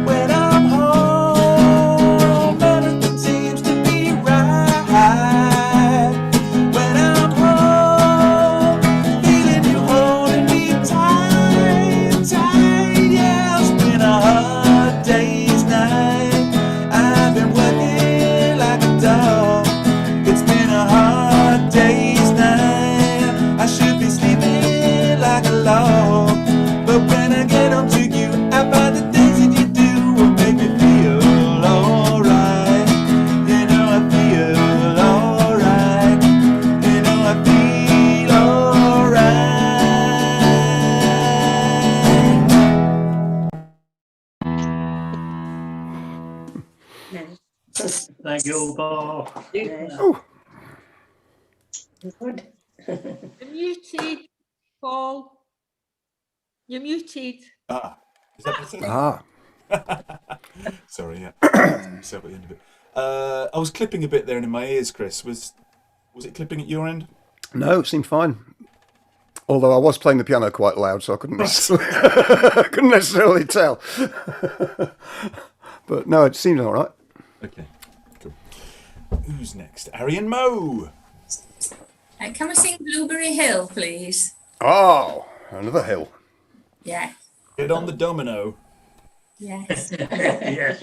Speaker 2: When I'm home, everything seems to be right. When I'm home, feeling you holding me tight, tight. Yeah, it's been a hard day's night. I've been working like a dog. It's been a hard day's night. I should be sleeping like a log, but when I get home to you, I find the things that you do will make me feel alright. You know I feel alright. You know I feel alright.
Speaker 7: Thank you, Paul.
Speaker 9: Oh,
Speaker 10: Good.
Speaker 5: You're muted, Paul. You're muted.
Speaker 2: Ah, is that better?
Speaker 9: ah.
Speaker 2: Sorry, yeah. Myself at the end of it. I was clipping a bit there in my ears, Chris. Was it clipping at your end?
Speaker 9: No, it seemed fine. Although I was playing the piano quite loud, so I couldn't necessarily tell. But no, it seemed all right.
Speaker 2: Okay, cool. Who's next? Arian Moe.
Speaker 4: Can we sing Blueberry Hill, please?
Speaker 9: Oh, another hill.
Speaker 4: Yeah.
Speaker 2: Get on the domino.
Speaker 4: Yes.
Speaker 7: Yes.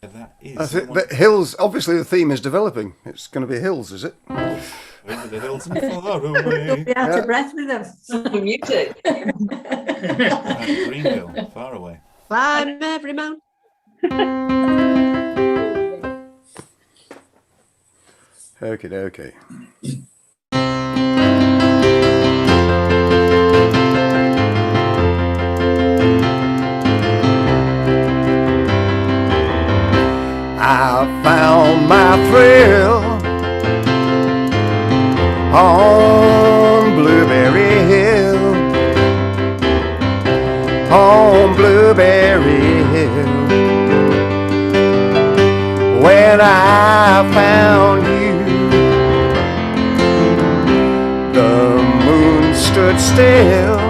Speaker 2: That is.
Speaker 9: That's it. The hills. Obviously, the theme is developing. It's going to be hills, is it?
Speaker 2: Over the hills and far away.
Speaker 8: Be out of breath with them.
Speaker 6: Music.
Speaker 2: Green Hill, far away.
Speaker 12: Climb every mountain.
Speaker 9: Okay, okay. I found my thrill on Blueberry Hill, on Blueberry Hill. When I found you, the moon stood still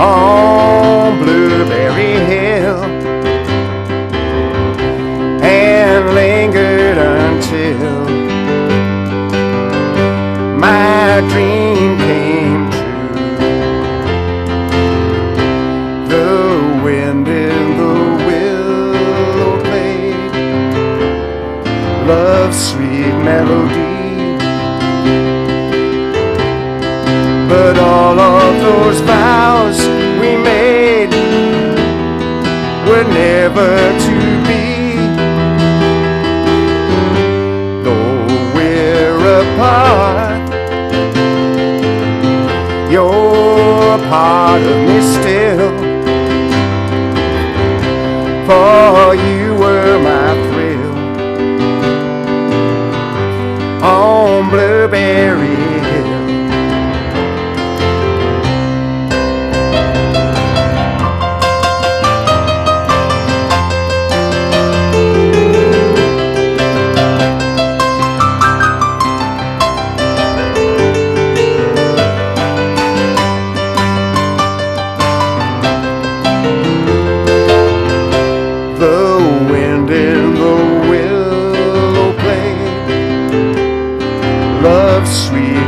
Speaker 9: on Blueberry Hill and lingered until my dream came true. The wind in the willow played love's sweet melody. But all of those vows we made were never to be. Though we're apart, you're a part of me still. For you were my thrill on Blueberry Hill.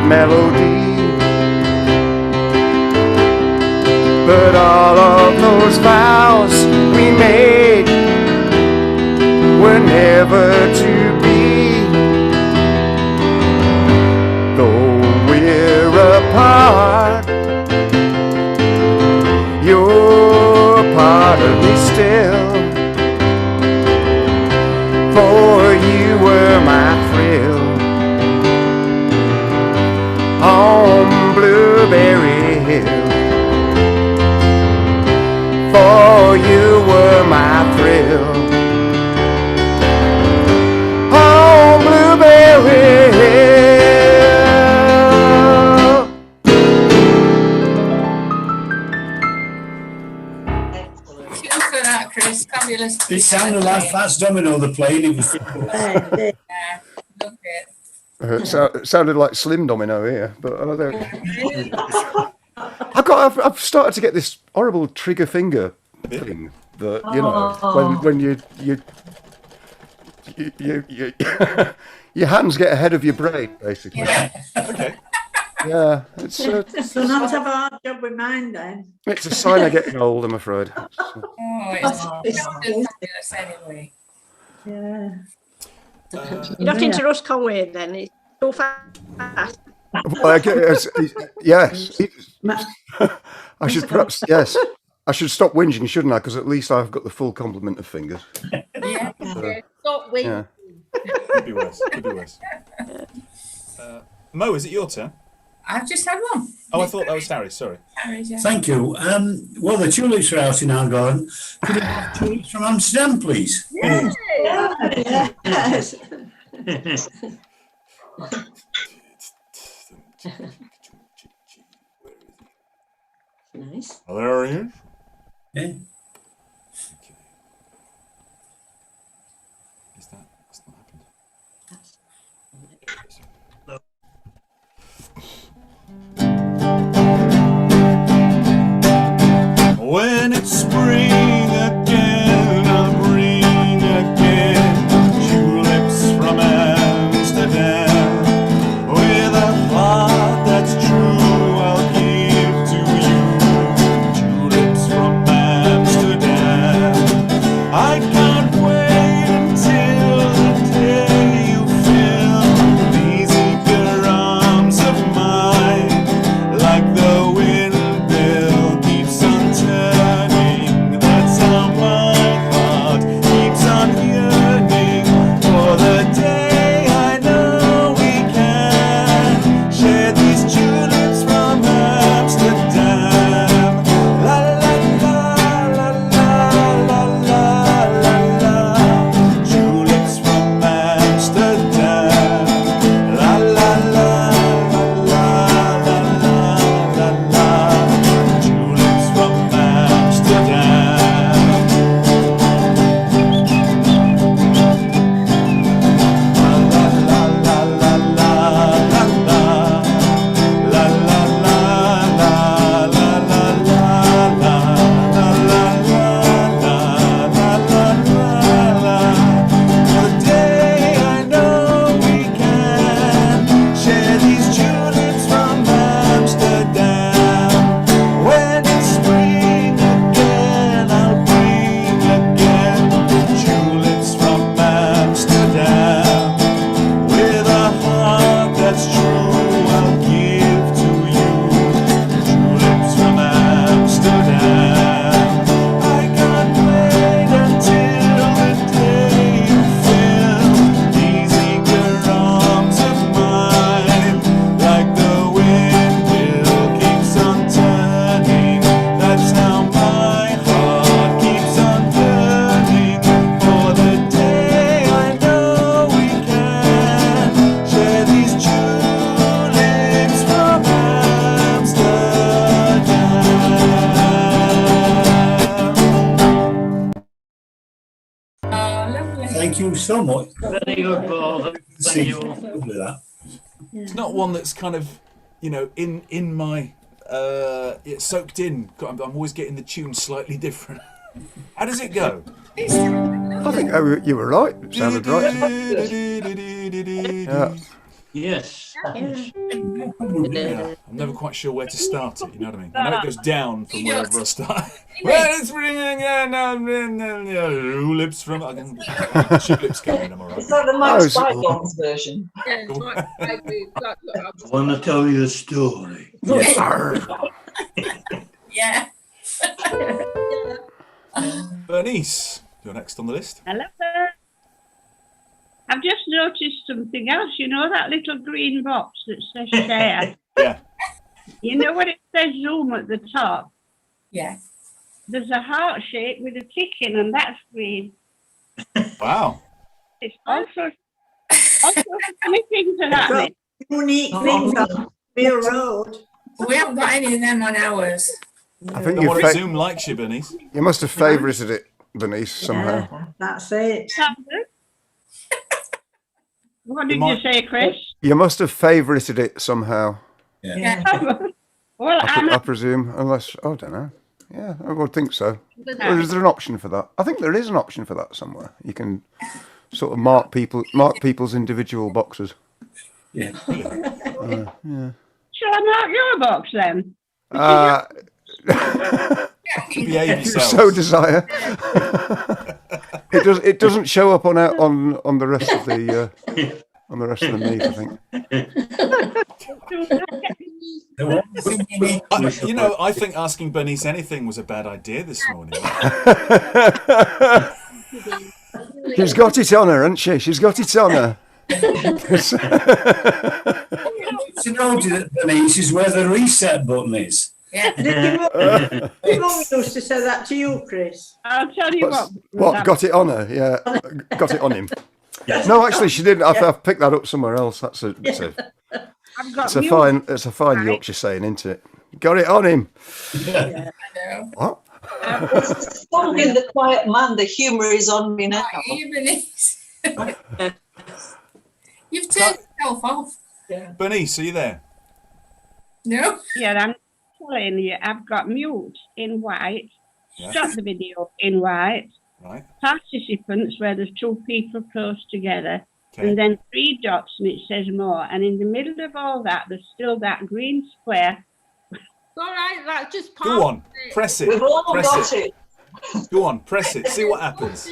Speaker 9: Melody, but all of those vows we made were never to be. Though we're apart, you're a part of me still. For you were my thrill on Blueberry Hill. For you were my thrill on Blueberry Hill.
Speaker 4: Thank you for that, Chris. Fabulous.
Speaker 3: It sounded like Fats Domino, the plane. It was.
Speaker 4: Yeah, loved it.
Speaker 9: It sounded like Slim Domino here, but I've started to get this horrible trigger finger thing that when you your hands get ahead of your brain, basically.
Speaker 4: Yeah.
Speaker 2: Okay.
Speaker 9: Yeah, it's
Speaker 8: So not have a hard job with mine then.
Speaker 9: it's a sign of getting old, I'm afraid.
Speaker 4: Oh, it's fabulous anyway.
Speaker 8: Yeah.
Speaker 12: You're not into Russ Conway then? It's so fast.
Speaker 9: Well, yes. I should perhaps, yes. I should stop whinging, shouldn't I? Because at least I've got the full complement of fingers.
Speaker 4: Yeah.
Speaker 5: Stop waiting.
Speaker 9: Yeah.
Speaker 2: Could be worse. Could be worse. Mo, is it your turn?
Speaker 4: I've just had one.
Speaker 2: Oh, I thought that was Harry. Sorry.
Speaker 4: Harry's, yeah.
Speaker 3: Thank you. Well, the tulips are out in our garden. Could I have tulips from Amsterdam, please?
Speaker 8: Yes.
Speaker 10: Nice.
Speaker 2: Oh, there he is.
Speaker 3: Yeah.
Speaker 2: Is that? That's not happened. When it's spring again, I'll bring again tulips from Amsterdam. With a heart that's true, I'll give to you tulips from Amsterdam. I can't wait until the day you fill these eager arms of mine, like the windmill keeps on turning.
Speaker 3: Thank you so much.
Speaker 7: Very good, Paul. Thank you.
Speaker 3: Lovely that.
Speaker 2: It's not one that's kind of, you know, in my it's soaked in. I'm always getting the tune slightly different. How does it go?
Speaker 9: I think you were right. It sounded right. Yeah.
Speaker 7: Yes.
Speaker 2: Yeah, I'm never quite sure where to start it. You know what I mean? I know it goes down from wherever I start. Well, it's ringing lips from. Two lips coming. Am I right?
Speaker 6: Is that the Mike Spygons version?
Speaker 5: Yeah,
Speaker 7: I want to tell you a story.
Speaker 4: Yeah.
Speaker 2: Bernice, you're next on the list.
Speaker 1: Hello there. I've just noticed something else. You know that little green box that says share?
Speaker 2: Yeah.
Speaker 1: You know when it says Zoom at the top?
Speaker 4: Yeah.
Speaker 1: There's a heart shape with a tick in, and that's green.
Speaker 2: Wow.
Speaker 1: It's also funny things are happening.
Speaker 8: Unique things on Mill Road.
Speaker 4: We haven't got any of them on ours.
Speaker 9: I think
Speaker 2: you Zoom likes you, Bernice.
Speaker 9: You must have favorited it, Bernice, somehow.
Speaker 8: Yeah, that's it.
Speaker 1: What did you say, Chris?
Speaker 9: You must have favorited it somehow.
Speaker 1: Yeah. Well,
Speaker 9: I presume, unless I don't know. Yeah, I would think so. Or is there an option for that? I think there is an option for that somewhere. You can sort of mark people's individual boxes.
Speaker 3: Yeah.
Speaker 9: Yeah.
Speaker 1: Shall I mark your box then?
Speaker 2: Behave
Speaker 9: If you
Speaker 2: yourself.
Speaker 9: so desire. It doesn't show up on the rest of the meat, I think.
Speaker 2: You know, I think asking Bernice anything was a bad idea this morning.
Speaker 9: She's got it on her, hasn't she? She's got it on her.
Speaker 3: You know, Denise, is where the reset button is.
Speaker 4: Yeah.
Speaker 8: Your mum used to say that to you, Chris.
Speaker 1: I'll tell you
Speaker 9: What, got it on her? Yeah, got it on him. No, actually, she didn't. I've picked that up somewhere else. It's a fine Yorkshire saying, isn't it? Got it on him.
Speaker 6: Yeah.
Speaker 9: What?
Speaker 6: Song in The Quiet Man, the humour is on me now.
Speaker 4: You've turned yourself off.
Speaker 2: Bernice, are you there?
Speaker 4: No.
Speaker 1: Yeah, I'm telling you, I've got mute in white, stop the video in white,
Speaker 2: right.
Speaker 1: Participants where there's two people close together, and then 3 dots and it says more. And in the middle of all that, there's still that green square.
Speaker 5: All right, that's just part
Speaker 2: Go on,
Speaker 5: of it.
Speaker 2: press it.
Speaker 6: We've all
Speaker 2: press
Speaker 6: got it.
Speaker 2: Go on, press it. See what happens.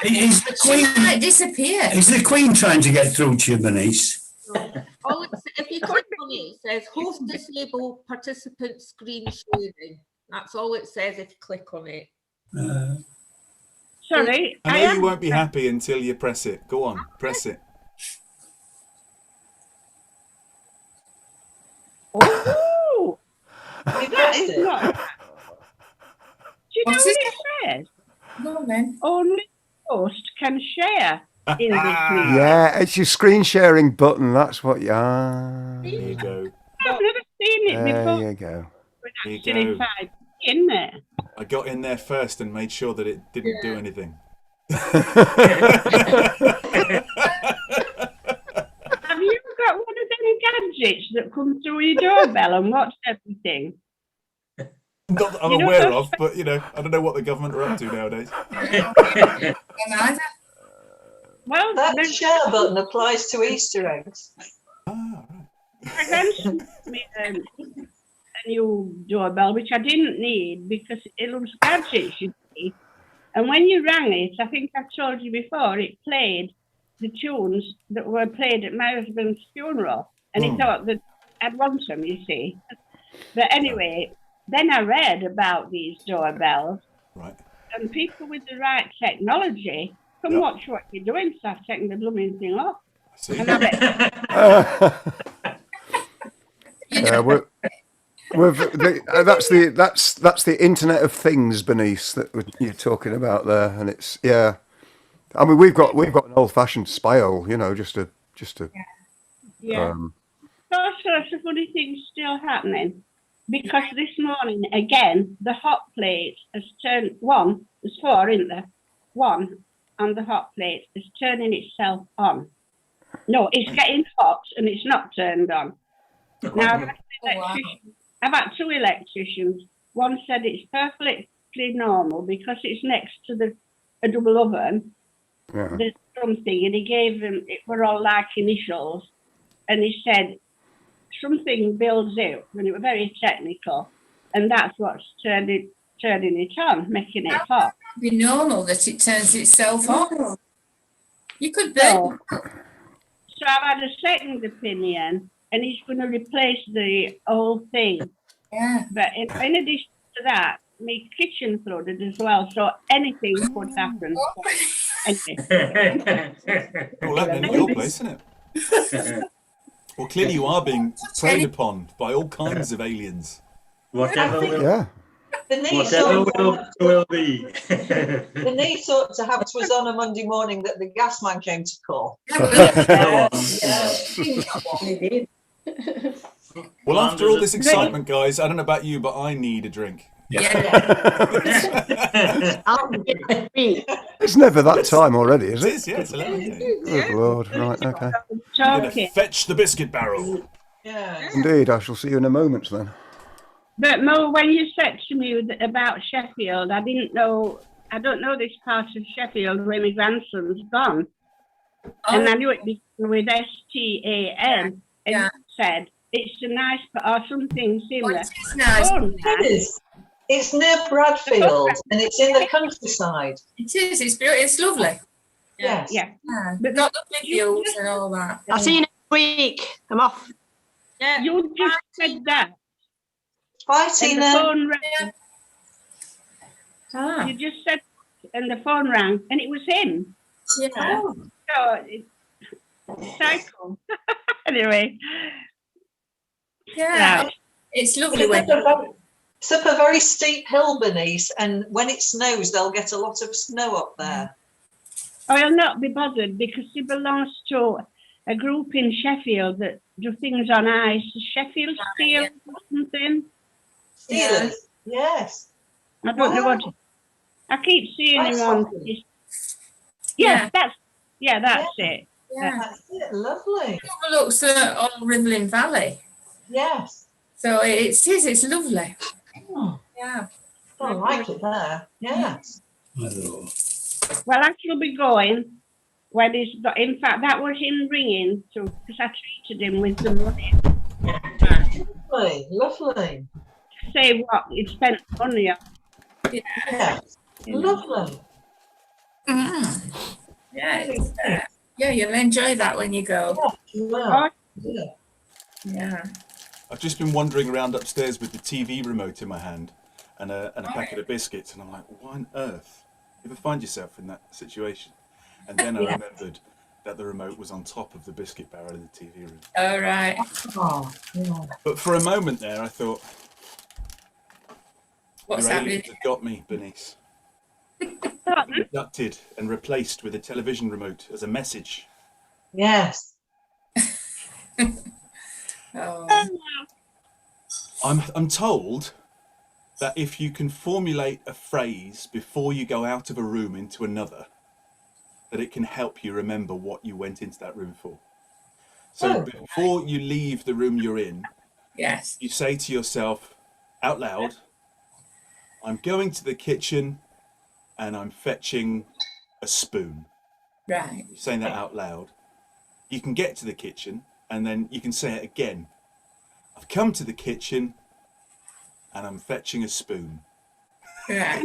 Speaker 3: Is the Queen
Speaker 4: disappear?
Speaker 3: Is the Queen trying to get through to you, Bernice?
Speaker 5: If you click on it, it says host disable participant screen sharing. That's all it says if you click on it.
Speaker 1: Sorry,
Speaker 2: I know you won't be happy until you press it. Go on, press it.
Speaker 1: Oh! That is not. Do you know what it says?
Speaker 4: No, then.
Speaker 1: Only host can share in this meeting.
Speaker 9: Yeah, it's your screen sharing button. That's what you
Speaker 2: There you go.
Speaker 1: I've never seen it
Speaker 9: There
Speaker 1: before.
Speaker 9: you go.
Speaker 2: There you
Speaker 1: Actually,
Speaker 2: go.
Speaker 1: in there.
Speaker 2: I got in there first and made sure that it didn't do anything.
Speaker 1: Have you got one of them gadgets that come through your doorbell and watch everything?
Speaker 2: Not that I'm
Speaker 1: You know
Speaker 2: aware
Speaker 1: those-
Speaker 2: of, but you know, I don't know what the government are up to nowadays.
Speaker 1: Well,
Speaker 6: That share button applies to Easter eggs.
Speaker 1: my grandson made a new doorbell, which I didn't need because it was gadgets, you see. And when you rang it, I think I've told you before, it played the tunes that were played at my husband's funeral. And he thought that I'd want them, you see. But anyway, then I read about these doorbells.
Speaker 2: Right.
Speaker 1: And people with the right technology can watch what you're doing, start taking the blooming thing off.
Speaker 2: See?
Speaker 1: And I bet
Speaker 9: That's the Internet of Things, Bernice, that you're talking about there, and it's I mean, we've got an old-fashioned spiral, you know, just to.
Speaker 1: yeah. All sorts of funny things still happening. Because this morning, again, the hot plate has turned one. There's 4, isn't there? 1 on the hot plate is turning itself on. No, it's getting hot and it's not turned on. Now, I've had 2 electricians. One said it's perfectly normal because it's next to a double oven.
Speaker 9: Yeah.
Speaker 1: There's something, and he gave them, it were all like initials, and he said something builds out, and it was very technical, and that's what's turning it on, making it hot.
Speaker 4: It'd be normal that it turns itself on. You could
Speaker 1: So,
Speaker 4: burn.
Speaker 1: so I've had a second opinion, and he's going to replace the whole thing.
Speaker 4: Yeah.
Speaker 1: But in addition to that, my kitchen flooded as well, so anything could happen.
Speaker 2: All happening at your place, isn't it? Well, clearly you are being preyed upon by all kinds of aliens.
Speaker 7: Whatever will,
Speaker 9: Yeah.
Speaker 6: The niece
Speaker 7: whatever will be.
Speaker 6: the niece ought to have was on a Monday morning that the gas man came to call.
Speaker 2: Well, after all this excitement, guys, I don't know about you, but I need a drink.
Speaker 9: It's never that time already, is
Speaker 2: It
Speaker 9: it?
Speaker 2: is, yes, 11.
Speaker 9: Good Lord. Right, okay.
Speaker 2: I'm going to fetch the biscuit barrel.
Speaker 6: Yeah.
Speaker 9: Indeed, I shall see you in a moment then.
Speaker 1: But Mo, when you said to me about Sheffield, I don't know this part of Sheffield where my grandson's gone. And I knew it began with STAN, and you said it's a nice, or something similar.
Speaker 4: It's nice.
Speaker 6: It is. It's near Bradfield, and it's in the countryside.
Speaker 4: It is. It's beautiful. It's lovely.
Speaker 6: Yes.
Speaker 1: Yeah.
Speaker 4: But got lovely views and all that.
Speaker 12: I'll see you next week. I'm off.
Speaker 1: Yeah. You just said that.
Speaker 6: Bye,
Speaker 1: And
Speaker 6: Tina.
Speaker 1: the phone rang.
Speaker 4: Ah.
Speaker 1: You just said, and the phone rang, and it was him.
Speaker 4: Yeah.
Speaker 1: So it's cycle. Anyway.
Speaker 4: Yeah.
Speaker 1: Right.
Speaker 4: It's lovely when
Speaker 6: It's up a very steep hill, Bernice, and when it snows, they'll get a lot of snow up there.
Speaker 1: I'll not be bothered because he belongs to a group in Sheffield that do things on ice. Sheffield Steel or something.
Speaker 6: Steelers, yes.
Speaker 1: I don't know what. I keep seeing him on. Yes, that's it.
Speaker 4: Yeah.
Speaker 6: That's it. Lovely.
Speaker 4: It overlooks all Rivelin Valley.
Speaker 6: Yes.
Speaker 4: So it's lovely.
Speaker 6: Oh,
Speaker 4: Yeah.
Speaker 6: I like it there. Yes.
Speaker 1: Well, I shall be going when he's got. In fact, that was him ringing because I treated him with the money.
Speaker 6: Lovely, lovely.
Speaker 1: Say what he spent money on.
Speaker 6: Yes. Lovely.
Speaker 4: Mm. Yeah. Yeah, you'll enjoy that when you go.
Speaker 6: Yeah.
Speaker 4: Yeah.
Speaker 2: I've just been wandering around upstairs with the TV remote in my hand and a packet of biscuits, and I'm like, why on earth? You ever find yourself in that situation? And then I remembered that the remote was on top of the biscuit barrel in the TV room.
Speaker 4: All right.
Speaker 6: Oh, yeah.
Speaker 2: But for a moment there, I thought,
Speaker 4: What's
Speaker 2: your
Speaker 4: happening?
Speaker 2: aliens have got me, Bernice. Abducted and replaced with a television remote as a message.
Speaker 6: Yes.
Speaker 4: Oh.
Speaker 2: I'm told that if you can formulate a phrase before you go out of a room into another, that it can help you remember what you went into that room for. So before you leave the room you're in,
Speaker 4: Yes.
Speaker 2: you say to yourself out loud, I'm going to the kitchen and I'm fetching a spoon.
Speaker 4: Right.
Speaker 2: You're saying that out loud. You can get to the kitchen and then you can say it again. I've come to the kitchen and I'm fetching a spoon.
Speaker 4: Right.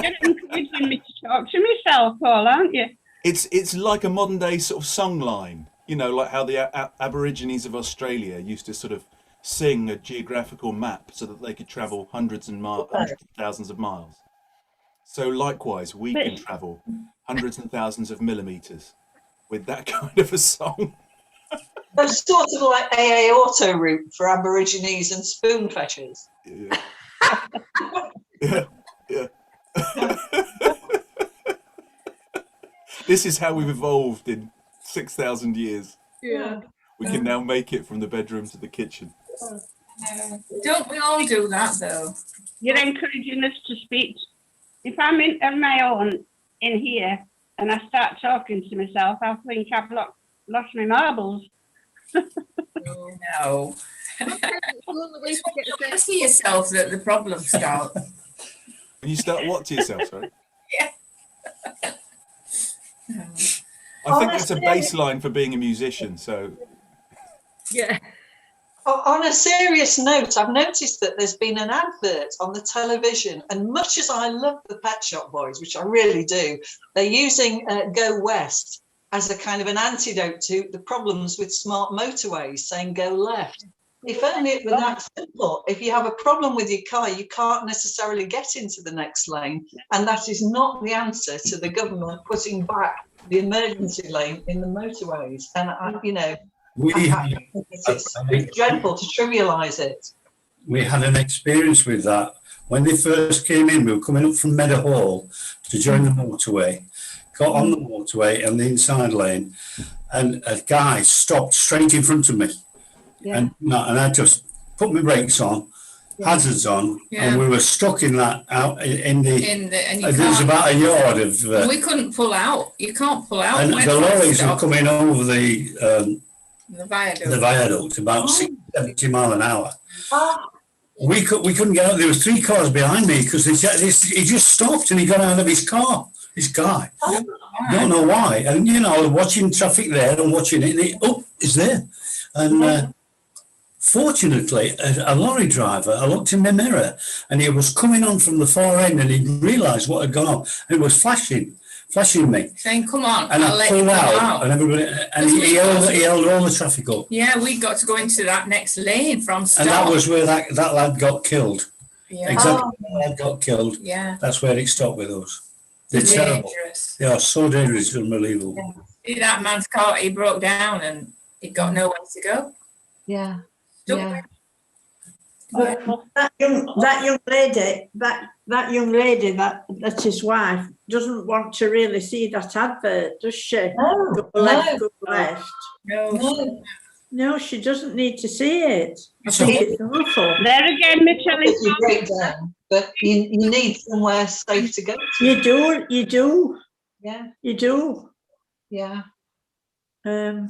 Speaker 1: You're encouraging me to talk to myself, Paul, aren't you?
Speaker 2: It's like a modern day sort of song line, you know, like how the Aborigines of Australia used to sort of sing a geographical map so that they could travel hundreds of thousands of miles. So likewise, we can travel hundreds and thousands of millimeters with that kind of a song.
Speaker 6: It's sort of like AA auto route for Aborigines and spoon fetchers.
Speaker 2: Yeah. This is how we've evolved in 6,000 years.
Speaker 6: Yeah.
Speaker 2: We can now make it from the bedroom to the kitchen.
Speaker 4: Don't we all do that though?
Speaker 1: You're encouraging us to speak. If I'm on my own in here and I start talking to myself, I think I've lost my marbles.
Speaker 4: No. You see yourself that the problem starts.
Speaker 2: When you start what to yourself, sorry?
Speaker 4: Yeah.
Speaker 2: I think that's a baseline for being a musician, so...
Speaker 5: Yeah.
Speaker 6: On a serious note, I've noticed that there's been an advert on the television, and much as I love the Pet Shop Boys, which I really do, they're using Go West as a kind of an antidote to the problems with smart motorways, saying go left. If only it were that simple. If you have a problem with your car, you can't necessarily get into the next lane, and that is not the answer to the government putting back the emergency lane in the motorways. And it's dreadful to trivialise it.
Speaker 3: We had an experience with that. When they first came in, we were coming up from Meadow Hall to join the motorway, got on the motorway and the inside lane, and a guy stopped straight in front of me. Yeah. And I just put my brakes on, hazards on, and we were stuck in that and there's about a yard of...
Speaker 4: we couldn't pull out. You can't pull out.
Speaker 3: And the lorries were coming over the viaduct about 70 mile an hour. We couldn't get out. There was 3 cars behind me because he just stopped and he got out of his car. This guy, don't know why. And watching traffic there and watching it, and it's there. And fortunately, a lorry driver, I looked in the mirror and he was coming on from the far end and he realised what had gone on. And it was flashing me.
Speaker 4: Saying, come on,
Speaker 3: and I pulled out. And everybody, and he held all the traffic up.
Speaker 4: Yeah, we got to go into that next lane from start.
Speaker 3: And that was where that lad got killed.
Speaker 4: Yeah.
Speaker 3: Exactly where that lad got killed.
Speaker 4: Yeah.
Speaker 3: That's where it stopped with us. They're terrible. They are so dangerous, it's unbelievable.
Speaker 4: Yeah. See that man's car, he broke down and he got nowhere to go.
Speaker 10: Yeah.
Speaker 8: But that young lady, that's his wife, doesn't want to really see that advert, does she? Go left, go left. No, she doesn't need to see it. I think it's awful.
Speaker 1: There again, Michelle.
Speaker 6: Break down, but you need somewhere safe to go to.
Speaker 8: You do.
Speaker 6: Yeah.
Speaker 8: You do.
Speaker 6: Yeah.
Speaker 4: I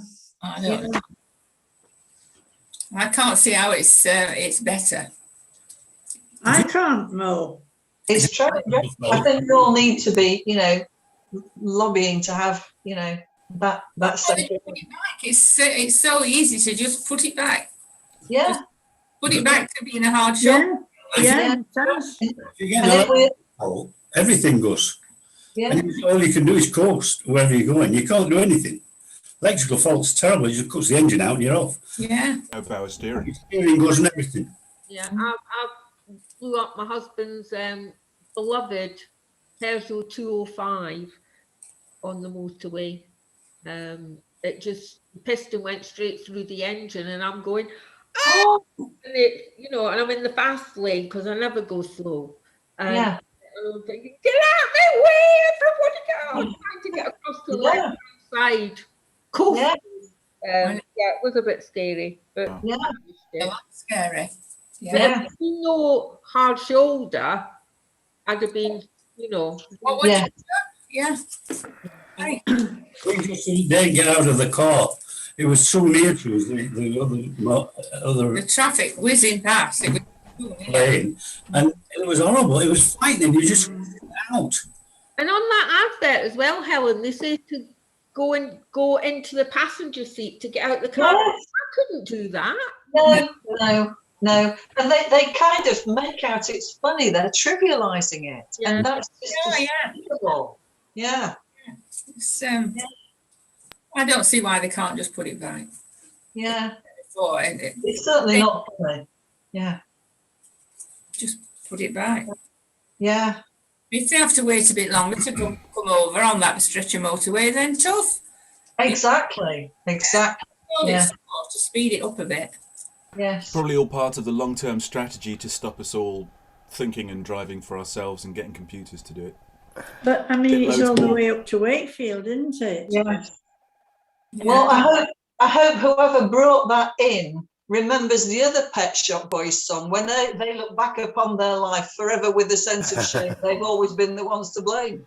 Speaker 4: don't know. I can't see how it's better.
Speaker 8: I can't know.
Speaker 6: It's true. I think we all need to be, lobbying to have, that safe.
Speaker 4: It's so easy to just put it back.
Speaker 6: Yeah.
Speaker 4: Just put it back to being a hard shop.
Speaker 8: Yeah, it does.
Speaker 3: Everything goes.
Speaker 6: Yeah.
Speaker 3: And all you can do is coast wherever you're going. You can't do anything. Electrical fault's terrible. You just cuts the engine out and you're off.
Speaker 4: Yeah.
Speaker 2: No power steering.
Speaker 3: Steering goes and everything.
Speaker 5: Yeah, I blew up my husband's beloved Peugeot 205 on the motorway. It just, the piston went straight through the engine and I'm going, oh! And and I'm in the fast lane because I never go slow. And I'm thinking, get out of my way, everybody go! I'm trying to get across the left side. Cool. Yeah. It was a bit scary, but
Speaker 4: That's scary.
Speaker 5: Yeah. If you know hard shoulder, I'd have been,
Speaker 4: What would you do? Yeah.
Speaker 3: We just didn't get out of the car. It was so near to us, the
Speaker 4: traffic whizzing past. It was
Speaker 3: lane, and it was horrible. It was frightening. You just out.
Speaker 5: And on that advert as well, Helen, they say to go into the passenger seat to get out the car. Yes. I couldn't do that.
Speaker 6: No. And they kind of make out it's funny. They're trivialising it, and that's just despicable. Yeah.
Speaker 4: I don't see why they can't just put it back.
Speaker 6: Yeah.
Speaker 4: It's
Speaker 6: certainly not funny. Yeah.
Speaker 4: Just put it back.
Speaker 6: Yeah.
Speaker 4: If they have to wait a bit longer to come over on that stretch of motorway, then tough.
Speaker 6: Exactly. Yeah.
Speaker 4: To speed it up a bit.
Speaker 6: Yes.
Speaker 2: Probably all part of the long-term strategy to stop us all thinking and driving for ourselves and getting computers to do it.
Speaker 8: But I mean, it's all the way up to Wakefield, isn't it?
Speaker 6: Yes. Well, I hope whoever brought that in remembers the other Pet Shop Boys song when they look back upon their life forever with a sense of shame. They've always been the ones to blame.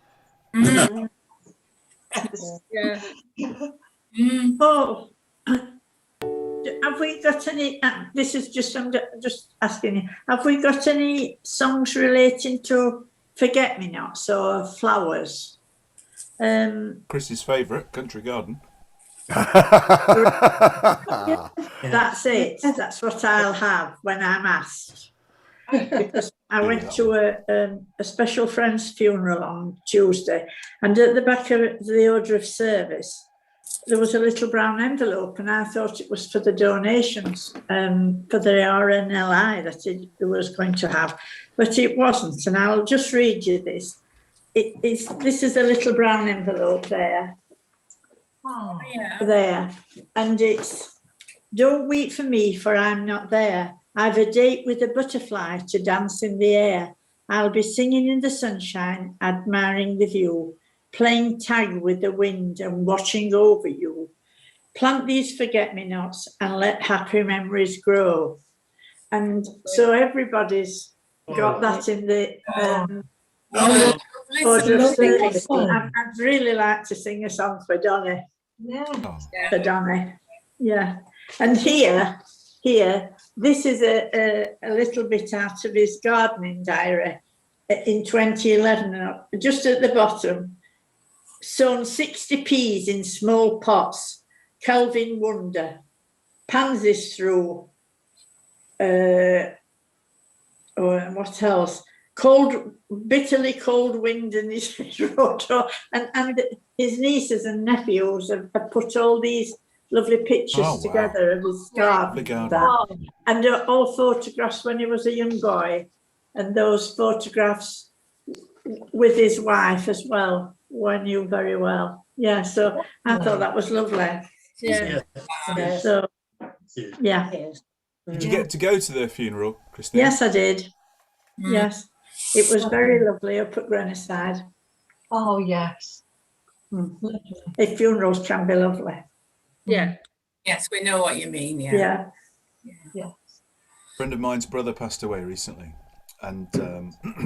Speaker 5: Yeah.
Speaker 8: Oh, have we got any? This is just I'm just asking you. Have we got any songs relating to forget-me-nots or flowers?
Speaker 2: Chris's favourite, Country Garden.
Speaker 8: That's it. That's what I'll have when I'm asked. Because I went to a special friend's funeral on Tuesday, and at the back of the order of service, there was a little brown envelope, and I thought it was for the donations for the RNLI that it was going to have, but it wasn't. And I'll just read you this. This is a little brown envelope there.
Speaker 4: Oh, yeah.
Speaker 8: There, and it's, don't weep for me, for I'm not there. I've a date with a butterfly to dance in the air. I'll be singing in the sunshine, admiring the view, playing tag with the wind and watching over you. Plant these forget-me-nots and let happy memories grow. And so everybody's got that in the order of service. I'd really like to sing a song for Donny. For Donny. Yeah. And here, this is a little bit out of his gardening diary in 2011, just at the bottom. Sown 60 peas in small pots, Kelvin Wonder, pansies through, what else? Bitterly cold wind in his road, and his nieces and nephews have put all these lovely pictures together of his garden, and all photographs when he was a young boy, and those photographs with his wife as well, who I knew very well. Yeah, so I thought that was lovely.
Speaker 5: Yeah.
Speaker 8: So, yeah.
Speaker 2: Did you get to go to the funeral, Christine?
Speaker 8: Yes, I did. Yes, it was very lovely up at Greniside.
Speaker 6: Oh, yes.
Speaker 8: If funerals can be lovely.
Speaker 5: Yeah.
Speaker 4: Yes, we know what you mean. Yeah.
Speaker 8: Yeah.
Speaker 2: A friend of mine's brother passed away recently, and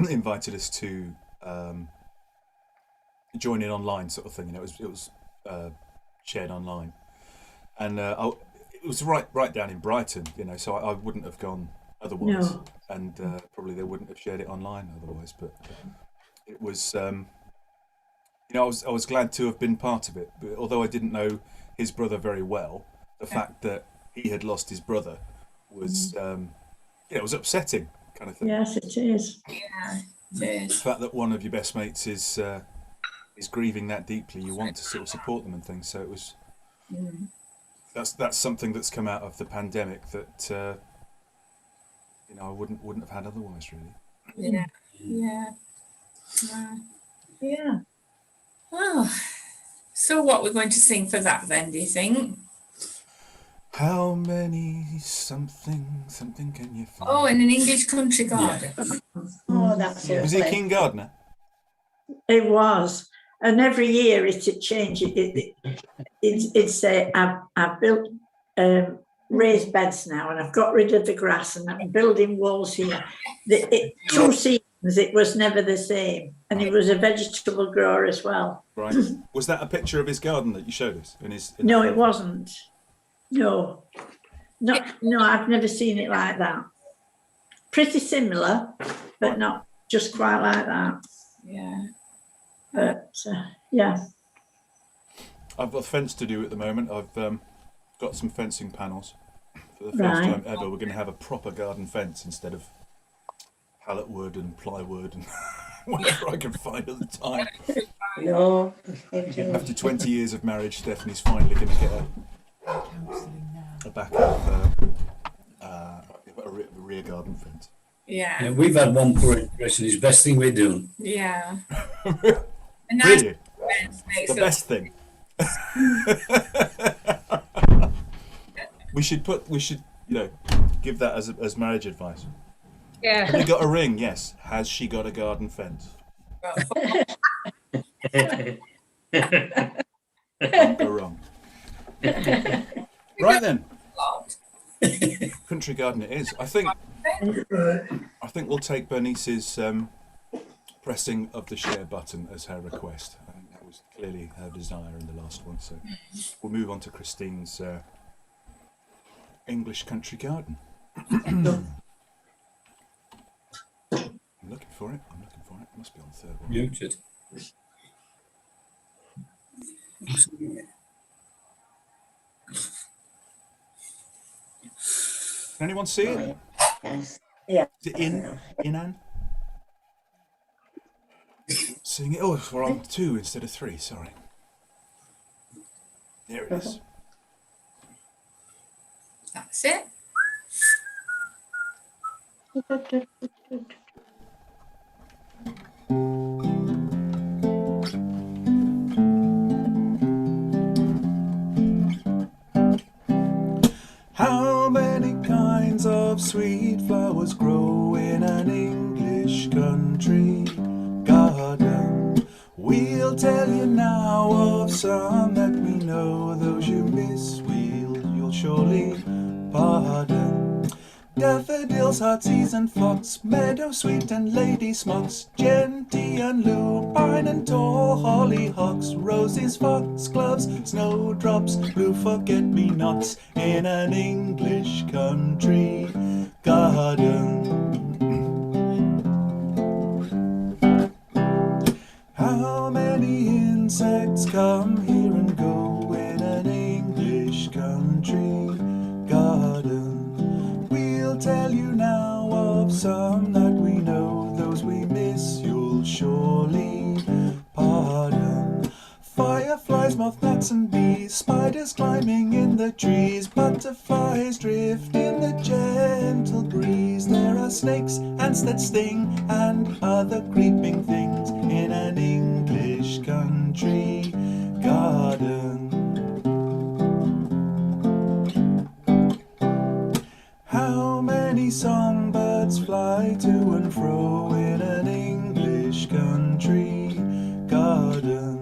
Speaker 2: invited us to join in online, sort of thing. You know, it was shared online, and it was right down in Brighton. You know, so I wouldn't have gone otherwise, and probably they wouldn't have shared it online otherwise. But it was, you know, I was glad to have been part of it. But although I didn't know his brother very well, the fact that he had lost his brother was, it was upsetting, kind of thing.
Speaker 8: Yes, it is.
Speaker 4: Yeah, it is.
Speaker 2: The fact that one of your best mates is grieving that deeply, you want to sort of support them and things. So it was. That's something that's come out of the pandemic that you know, I wouldn't have had otherwise, really.
Speaker 4: Yeah. Well, so what we're going to sing for that then, do you think?
Speaker 2: How many something can you find?
Speaker 4: Oh, in an English country garden.
Speaker 10: Oh, that's it.
Speaker 2: Was he King Gardener?
Speaker 8: It was, and every year it'd change. It'd say, I've built raised beds now, and I've got rid of the grass, and I'm building walls here. 2 seasons, it was never the same, and he was a vegetable grower as well.
Speaker 2: Right. Was that a picture of his garden that you showed us?
Speaker 8: No, it wasn't. No, I've never seen it like that. Pretty similar, but not just quite like that.
Speaker 4: Yeah.
Speaker 8: But yeah.
Speaker 2: I've got a fence to do at the moment. I've got some fencing panels. For the first time ever, we're going to have a proper garden fence instead of pallet wood and plywood and whatever I can find at the time.
Speaker 10: No.
Speaker 2: After 20 years of marriage, Stephanie's finally going to get a backup a rear garden fence.
Speaker 4: Yeah.
Speaker 3: We've had one poor impression. It's the best thing we're doing.
Speaker 4: Yeah.
Speaker 2: Really? The best thing. We should, you know, give that as marriage advice.
Speaker 5: Yeah.
Speaker 2: Have you got a ring? Yes. Has she got a garden fence? Can't go wrong. Right then. Country garden it is. I think we'll take Bernice's pressing of the share button as her request. I think that was clear. clearly her desire in the last one. So we'll move on to Christine's English Country Garden. I'm looking for it. It must be on the third one.
Speaker 3: Muted.
Speaker 2: Can anyone see it?
Speaker 10: Yes. Yeah.
Speaker 2: Is it Inan? Seeing it. Oh, we're on 2 instead of 3. Sorry. There it is.
Speaker 4: That's it.
Speaker 11: How many kinds of sweet flowers grow in an English country garden? We'll tell you now of some that we know. Those you miss, you'll surely pardon. Daffodils, heartsease and fox, meadow sweet and lady smocks, gentian, lupine and tall hollyhocks, roses, foxgloves, snowdrops, blue forget-me-nots in an English country garden. How many insects come here and go in an English country garden? We'll tell you now of some that we know. Those we miss, you'll surely pardon. Fireflies, moth, gnats and bees, spiders climbing in the trees, butterflies drift in the gentle breeze. There are snakes, ants that sting, and other creeping things in an English country garden. How many songbirds fly to and fro in an English country garden?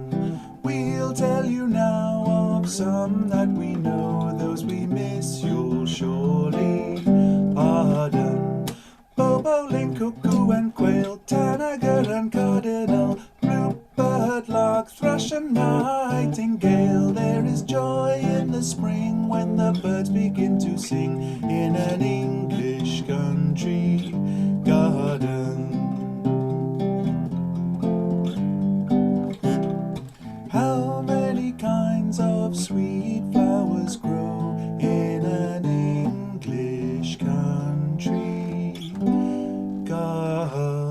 Speaker 11: We'll tell you now of some that we know. Those we miss, you'll surely pardon. Bobolink, cuckoo and quail, tanager and cardinal, bluebird, lark, thrush and nightingale. There is joy in the spring when the birds begin to sing in an English country garden. How many kinds of sweet flowers grow in an English country garden?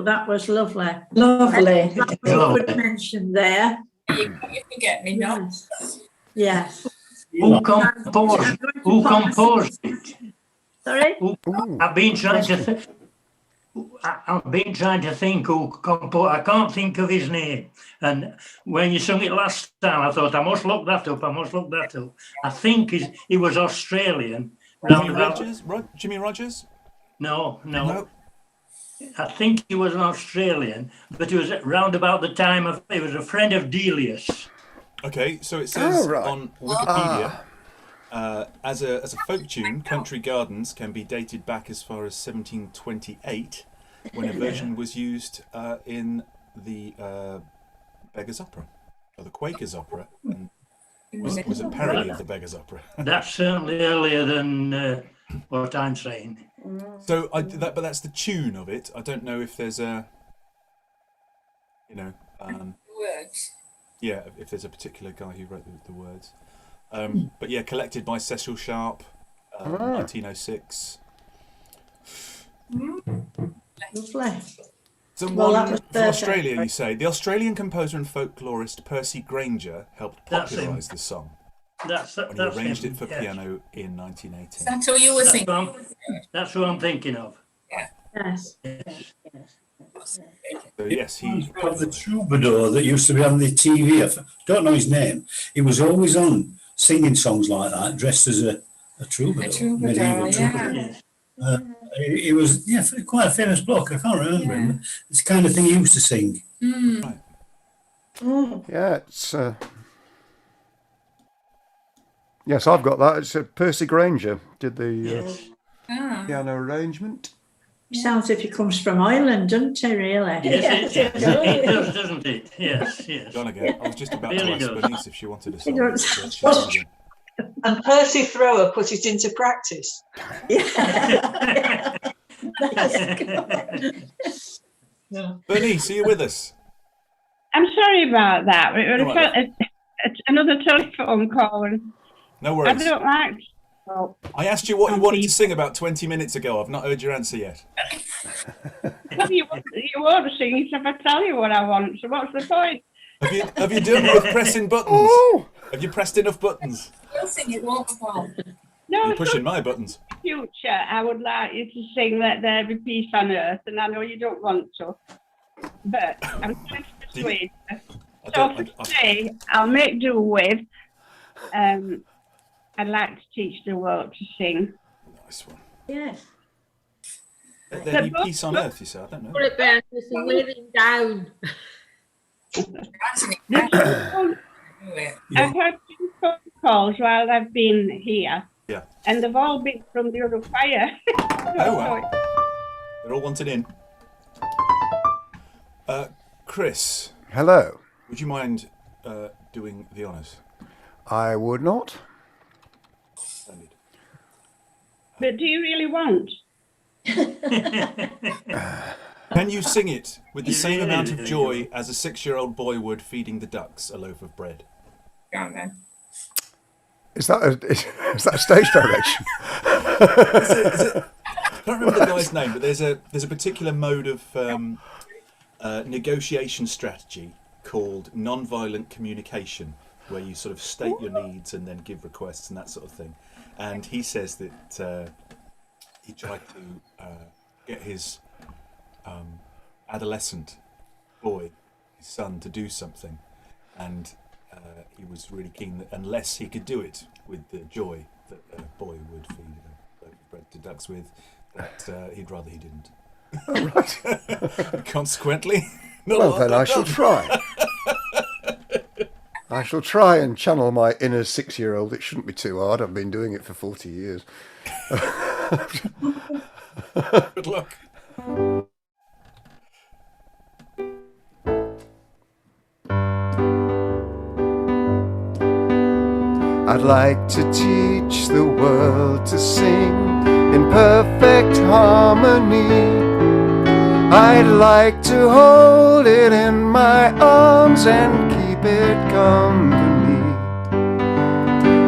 Speaker 8: That was lovely.
Speaker 10: Lovely.
Speaker 8: Good mention there.
Speaker 4: You forget me not.
Speaker 8: Yes.
Speaker 7: Who composed it?
Speaker 8: Sorry?
Speaker 7: I've been trying to think who composed. I can't think of his name. And when you sung it last time, I thought I must look that up. I think he was Australian.
Speaker 2: Jimmy Rogers?
Speaker 7: No. I think he was an Australian, but he was round about the time of. He was a friend of Delius.
Speaker 2: Okay, so it says on Wikipedia, as a folk tune, Country Gardens can be dated back as far as 1728, when a version was used in the Beggar's Opera, or the Quaker's Opera, and was a parody of the Beggar's Opera.
Speaker 7: That's certainly earlier than what I'm saying.
Speaker 2: So, but that's the tune of it. I don't know if there's a,
Speaker 4: Words.
Speaker 2: yeah, if there's a particular guy who wrote the words. But yeah, collected by Cecil Sharp, 1906.
Speaker 8: Lovely.
Speaker 2: Someone from Australia, you say. The Australian composer and folklorist Percy Grainger helped popularise the song.
Speaker 7: That's
Speaker 2: when he arranged it for piano in 1918.
Speaker 4: That's all you were thinking.
Speaker 7: That's what I'm thinking of.
Speaker 4: Yeah.
Speaker 8: Yes.
Speaker 2: So yes, he
Speaker 3: Of the troubadour that used to be on the TV. I don't know his name. He was always on singing songs like that, dressed as a troubadour.
Speaker 4: A troubadour,
Speaker 3: medieval troubadour. He was quite a famous bloke. I can't remember him. It's the kind of thing he used to sing.
Speaker 2: Right.
Speaker 9: Yeah, it's. Yes, I've got that. It's Percy Grainger did the piano arrangement.
Speaker 8: He sounds as if he comes from Hoyland, doesn't he, really?
Speaker 7: Yes, it does, doesn't it? Yes, yes.
Speaker 2: Gone again. I was just about to
Speaker 7: Really
Speaker 2: ask
Speaker 7: does.
Speaker 2: Bernice if she wanted a song.
Speaker 8: does.
Speaker 2: but she's gone again.
Speaker 6: And Percy Thrower put it into practice.
Speaker 10: Yeah. That's good.
Speaker 2: Bernice, are you with us?
Speaker 1: I'm sorry about that. It
Speaker 2: No,
Speaker 1: was another telephone call, and
Speaker 2: No
Speaker 1: I
Speaker 2: worries.
Speaker 1: don't like. Well,
Speaker 2: I asked you what you wanted to sing about 20 minutes ago. I've not heard your answer yet.
Speaker 1: you won't sing it if I tell you what I want. So what's the point?
Speaker 2: Have you done with pressing buttons?
Speaker 9: Oh,
Speaker 2: Have you pressed enough buttons?
Speaker 4: You'll sing it, won't Paul?
Speaker 1: No,
Speaker 2: You're pushing my buttons.
Speaker 1: in the future, I would like you to sing "Let There Be Peace on Earth," and I know you don't want to, but I'm trying to persuade you. So for today, I'll make do with. I'd like to teach the world to sing.
Speaker 2: Nice one.
Speaker 10: Yes.
Speaker 2: Let there be peace on earth, you said. I don't know.
Speaker 5: Put it there, it's laying down.
Speaker 1: I've had 2 phone calls while I've been here.
Speaker 2: Yeah.
Speaker 1: And they've all been from the other choir.
Speaker 2: Oh, wow. They're all wanted in. Chris,
Speaker 9: hello.
Speaker 2: would you mind doing the honours?
Speaker 9: I would not.
Speaker 2: Splendid.
Speaker 1: But do you really want?
Speaker 2: Can you sing it with the
Speaker 7: You
Speaker 2: same
Speaker 7: really
Speaker 2: amount of
Speaker 7: do.
Speaker 2: joy as a 6-year-old boy would feeding the ducks a loaf of bread?
Speaker 4: Go on then.
Speaker 9: Is that a stage direction?
Speaker 2: I can't remember the guy's name, but there's a particular mode of negotiation strategy called non-violent communication, where you sort of state your needs and then give requests and that sort of thing. And he says that he tried to get his adolescent boy, his son, to do something, and he was really keen that unless he could do it with the joy that a boy would feed a loaf of bread to ducks with, that he'd rather he didn't.
Speaker 9: Oh, right.
Speaker 2: Consequently, not a
Speaker 9: Well,
Speaker 2: lot
Speaker 9: then
Speaker 2: got
Speaker 9: I shall
Speaker 2: done.
Speaker 9: try. I shall try and channel my inner 6-year-old. It shouldn't be too hard. I've been doing it for 40 years.
Speaker 2: Good luck.
Speaker 9: I'd like to teach the world to sing in perfect harmony. I'd like to hold it in my arms and keep it company.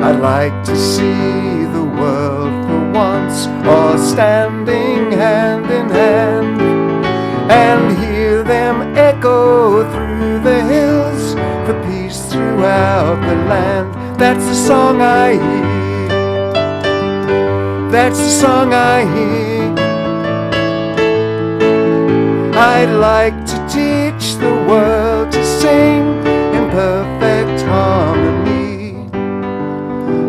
Speaker 9: I'd like to see the world for once all standing hand in hand, and hear them echo through the hills for peace throughout the land. That's the song I hear. That's the song I hear. I'd like to teach the world to sing in perfect harmony.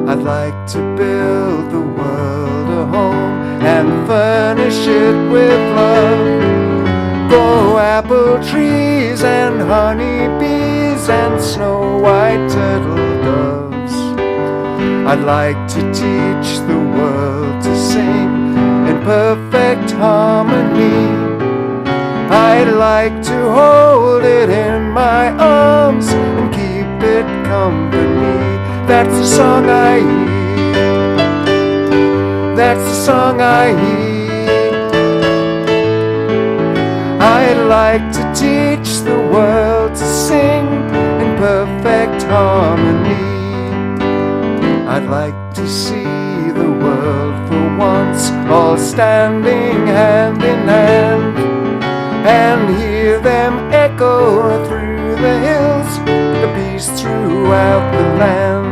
Speaker 9: I'd like to build the world a home and furnish it with love. Grow apple trees and honey bees and snow white turtle doves. I'd like to teach the world to sing in perfect harmony. I'd like to hold it in my arms and keep it company. That's the song I hear. That's the song I hear. I'd like to teach the world to sing in perfect harmony. I'd like to see the world for once all standing hand in hand, and hear them echo through the hills, the peace throughout the land.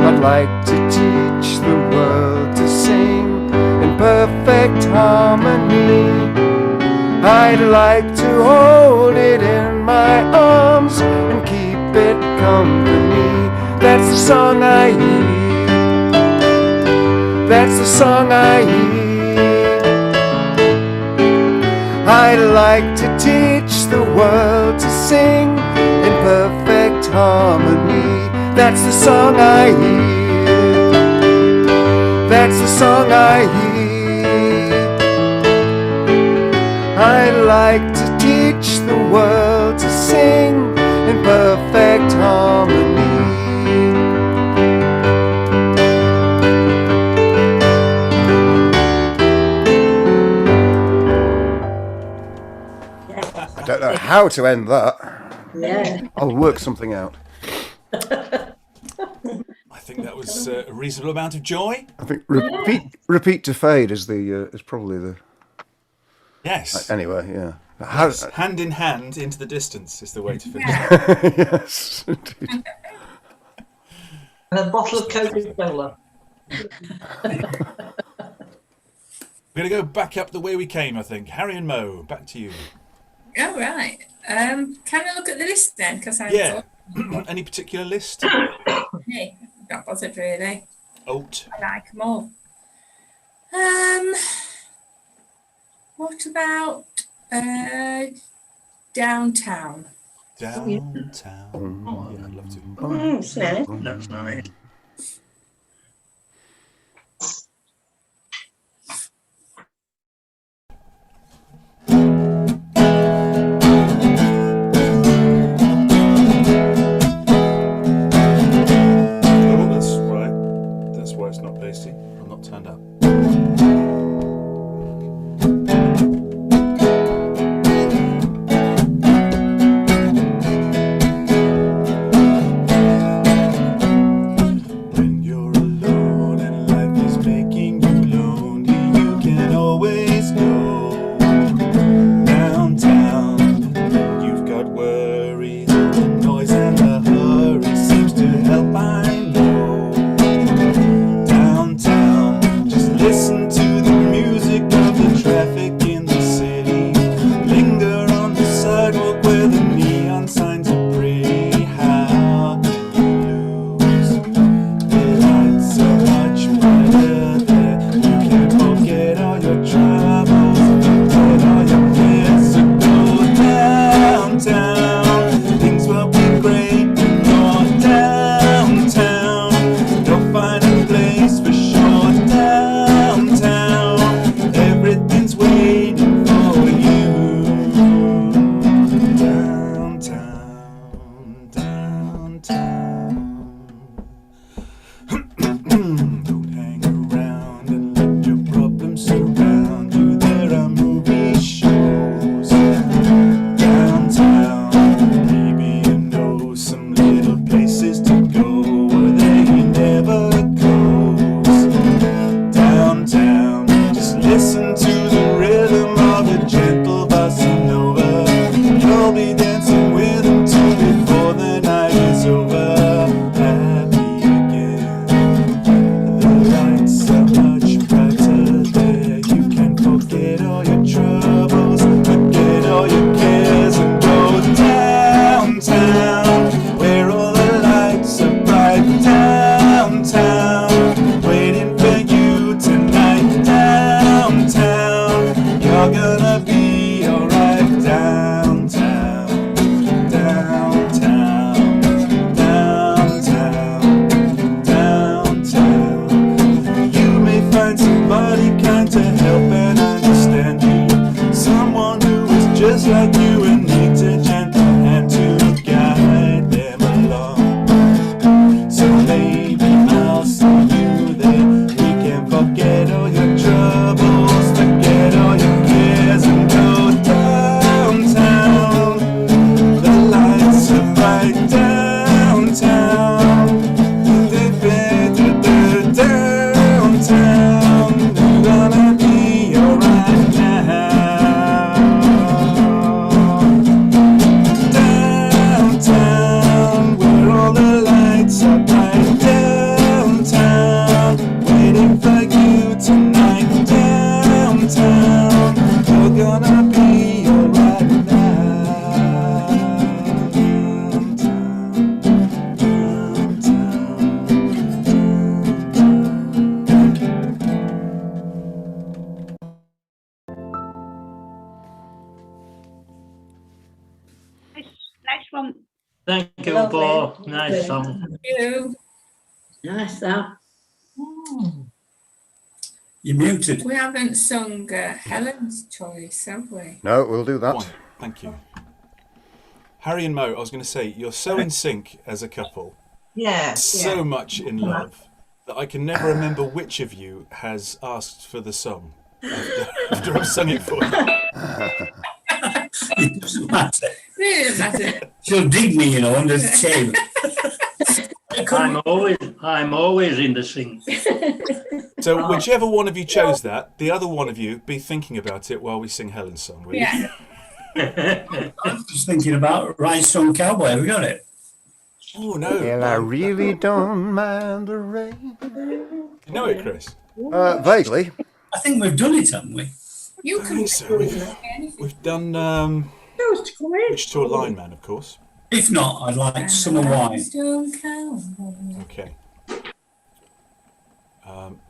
Speaker 9: I'd like to teach the world to sing in perfect harmony. I'd like to hold it in my arms and keep it company. That's the song I hear. That's the song I hear. I'd like to teach the world to sing in perfect harmony. That's the song I hear. That's the song I hear. like to teach the world to sing in perfect harmony. I don't know how to end that.
Speaker 8: Yeah.
Speaker 9: I'll work something out.
Speaker 2: I think that was a reasonable amount of joy.
Speaker 9: I think repeat to fade is probably the.
Speaker 2: Yes.
Speaker 9: Anyway, yeah.
Speaker 2: Yes, hand in hand into the distance is the way to finish.
Speaker 9: Yes, indeed.
Speaker 6: And a bottle of Coca-Cola.
Speaker 2: We're going to go back up the way we came, I think. Harry and Mo, back to you.
Speaker 4: Oh, right. Can I look at the list then? Because
Speaker 2: Yeah. Any particular list?
Speaker 4: Hey, not bothered really.
Speaker 2: Alt.
Speaker 4: I like them all. What about downtown?
Speaker 2: Downtown. Yeah, I'd love to.
Speaker 10: It's nice.
Speaker 7: That's nice.
Speaker 2: It's not pasty. I'm not turned up. When you're alone and life is making you lonely, you can always go downtown. You've got worries, and the noise and the hurry seems to help, I know. Listen to the music of the traffic in the city. Linger on the sidewalk where the neon signs are pretty. How can you lose? The lights are much brighter there. You can forget all your troubles, forget all your fears. So go downtown. Things will be great when you're downtown. You'll find a place for sure. Everything's waiting for you. Downtown, downtown. Don't hang around and let your problems surround you. There are movie shows downtown. Maybe you know some little places to go where they never goes. Downtown. Listen to the rhythm of a gentle bossa nova. You'll be dancing with them too before the night is over. Happy again. The lights are much brighter there. You can forget all your troubles, forget all your cares, and go downtown, where all the lights are bright. Downtown, waiting for you tonight. Downtown, you're gonna be alright. Downtown, downtown, downtown, downtown. You may find somebody kind to help and understand you, someone who is just like you and needs a gentle hand to guide them along. So maybe I'll see you there. We can forget all your troubles, forget all your cares, and go downtown. The lights are bright downtown. Downtown, you're gonna be alright now. Downtown, where all the lights are bright. Downtown, waiting for you tonight. Downtown, you're gonna be alright now.
Speaker 1: Nice one.
Speaker 7: Thank you,
Speaker 10: Lovely.
Speaker 7: Paul. Nice song.
Speaker 4: Thank you.
Speaker 8: Nice that.
Speaker 3: You're muted.
Speaker 4: We haven't sung Helen's Choice, have we?
Speaker 9: No, we'll do that.
Speaker 2: Fine. Thank you. Harry and Mo, I was going to say, you're so in sync as a couple.
Speaker 6: Yeah.
Speaker 2: So much in love that I can never remember which of you has asked for the song after I've sung it for you.
Speaker 3: It doesn't matter.
Speaker 4: Really doesn't matter.
Speaker 3: She'll dig me, you know, under the table.
Speaker 7: I'm always in the sink.
Speaker 2: So whichever one of you chose that, the other one of you be thinking about it while we sing Helen's song, will you?
Speaker 4: Yeah.
Speaker 3: I'm just thinking about Rhinestone Cowboy. Have we got it?
Speaker 2: Oh, no.
Speaker 9: Well, I really don't mind the rain.
Speaker 2: You know it, Chris?
Speaker 9: Vaguely.
Speaker 3: I think we've done it, haven't we?
Speaker 4: You can
Speaker 2: So we've done Wichita Lineman, of course.
Speaker 3: If not, I'd like Summer Wine.
Speaker 2: Okay.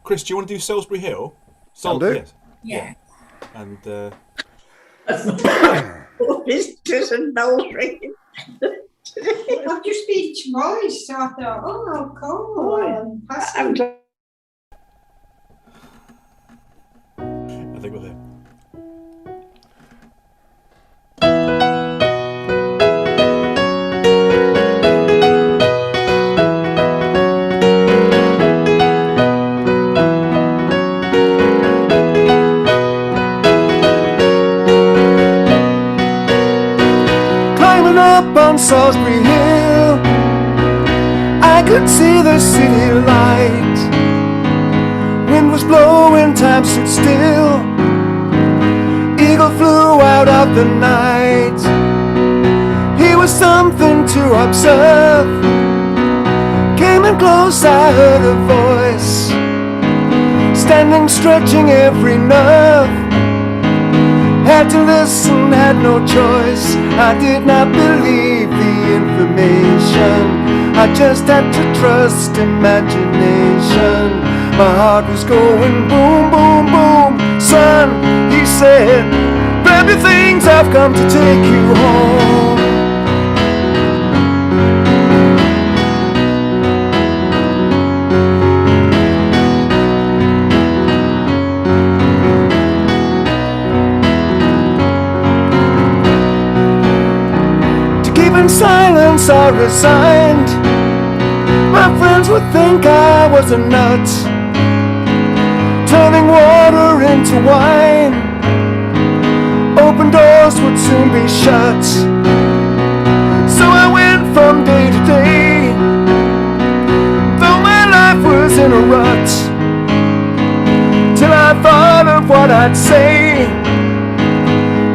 Speaker 2: Chris, do you want to do Salisbury Hill?
Speaker 9: I'll do.
Speaker 2: Yes.
Speaker 4: Yeah.
Speaker 2: And
Speaker 8: Visitors and bells ringing.
Speaker 10: I've just been twice, so I thought, oh, cool.
Speaker 8: I'm glad.
Speaker 2: I think we're there.
Speaker 11: On Salisbury Hill, I could see the city light. Wind was blowing, time stood still. Eagle flew out of the night. He was something to observe. Came in close, I heard a voice, standing, stretching every nerve. Had to listen, had no choice. I did not believe the information. I just had to trust imagination. My heart was going boom, boom, boom. Son, he said, grab your things, I've come to take you home. In silence I resigned. My friends would think I was a nut, turning water into wine. Open doors would soon be shut. So I went from day to day, though my life was in a rut, till I thought of what I'd say,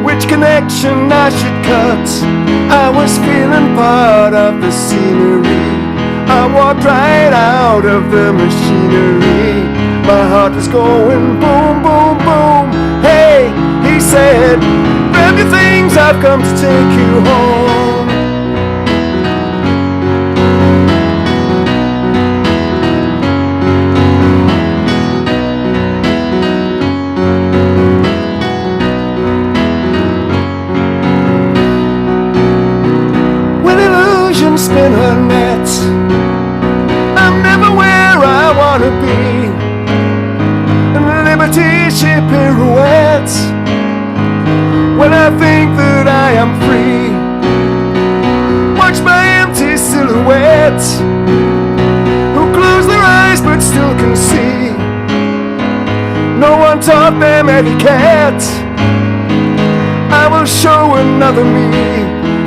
Speaker 11: which connection I should cut. I was feeling part of the scenery. I walked right out of the machinery. My heart was going boom, boom, boom. Hey, he said, grab your things, I've come to take you home. Spin her net. I'm never where I wanna be. And liberty she pirouettes when I think that I am free. Watch my empty silhouette, who close their eyes but still can see. No one taught them etiquette. I will show another me.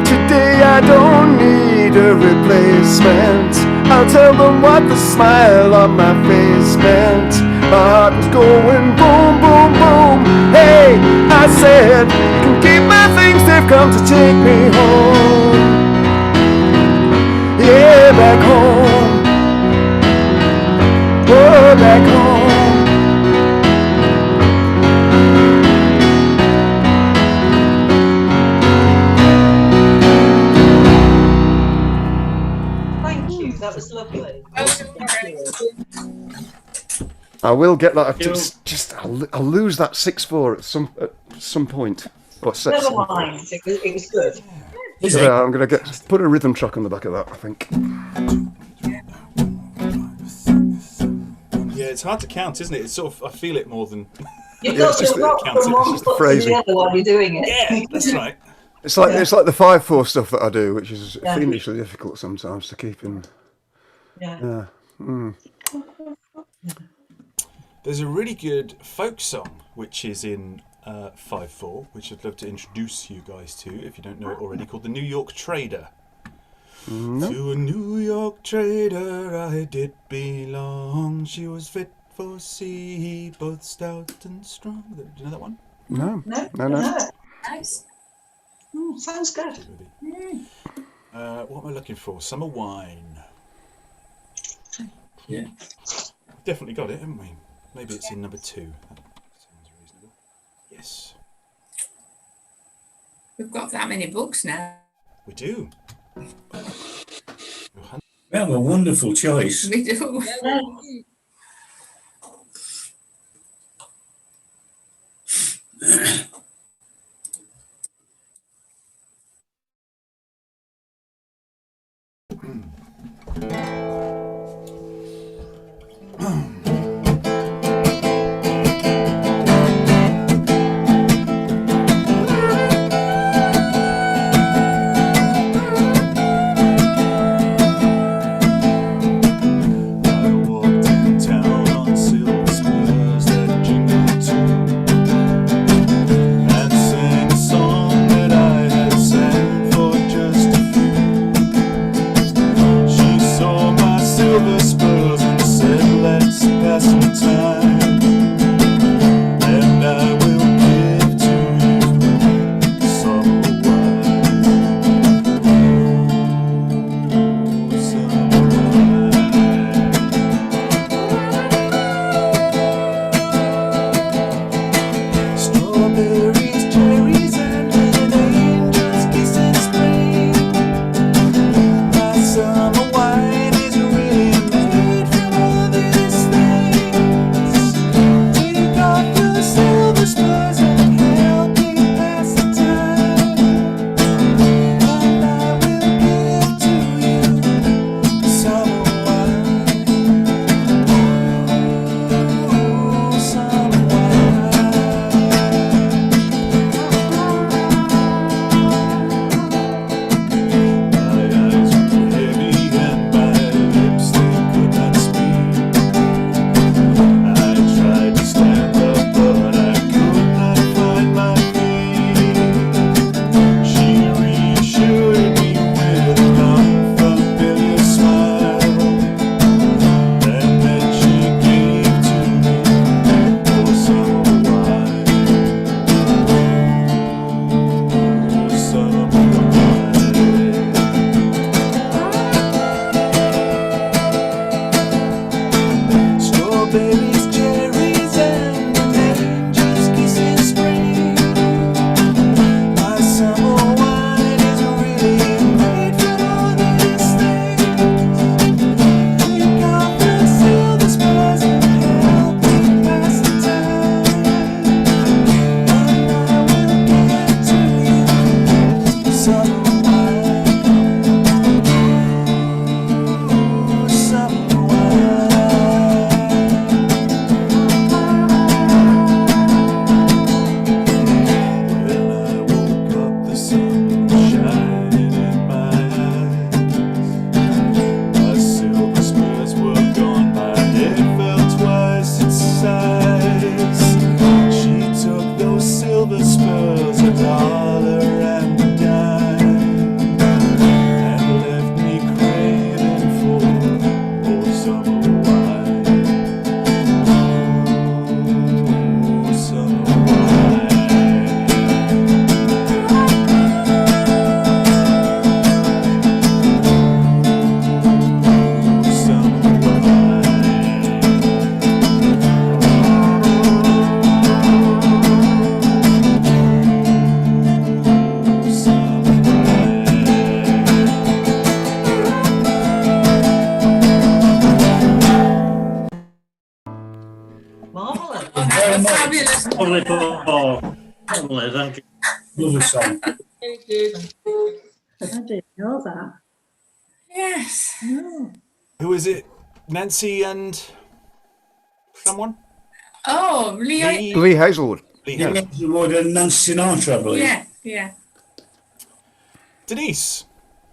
Speaker 11: Today I don't need a replacement. I'll tell them what the smile on my face meant. My heart was going boom, boom, boom. Hey, I said, you can keep my things, they've come to take me home. Yeah, back home. Oh, back home.
Speaker 6: That was lovely.
Speaker 9: I will get that. I'll lose that 6/4 at some point. Or
Speaker 6: Never mind. It was good.
Speaker 9: Yeah, I'm gonna put a rhythm track on the back of that, I think.
Speaker 2: Yeah, it's hard to count, isn't it? It's sort of, I feel it more than
Speaker 6: You've got to rock from one foot to the other while you're doing it.
Speaker 2: Yeah, that's right.
Speaker 9: It's like the 5/4 stuff that I do, which is fiendishly difficult sometimes to keep in.
Speaker 6: Yeah.
Speaker 2: There's a really good folk song which is in 5/4, which I'd love to introduce you guys to if you don't know it already, called The New York Trader.
Speaker 9: No.
Speaker 2: To a New York trader I did belong. She was fit for sea, both stout and strong. Do you know that one?
Speaker 9: No.
Speaker 4: Nice.
Speaker 6: Sounds good.
Speaker 2: What am I looking for? Summer Wine.
Speaker 3: Yeah.
Speaker 2: Definitely got it, haven't we? Maybe it's in number 2. That sounds reasonable. Yes.
Speaker 4: We've got that many books now.
Speaker 2: We do.
Speaker 3: We have a wonderful choice.
Speaker 4: We do.
Speaker 7: Fabulous. Lovely, Paul. Lovely, thank you.
Speaker 3: Lovely song.
Speaker 5: Thank you.
Speaker 8: I didn't know that.
Speaker 4: Yes.
Speaker 8: No.
Speaker 2: Who is it? Nancy and Someone?
Speaker 4: Oh,
Speaker 9: Lee Hazelwood.
Speaker 2: Lee
Speaker 3: Yeah,
Speaker 2: Hazelwood.
Speaker 3: Hazelwood and Nancy Sinatra, I believe.
Speaker 4: yeah.
Speaker 2: Denise.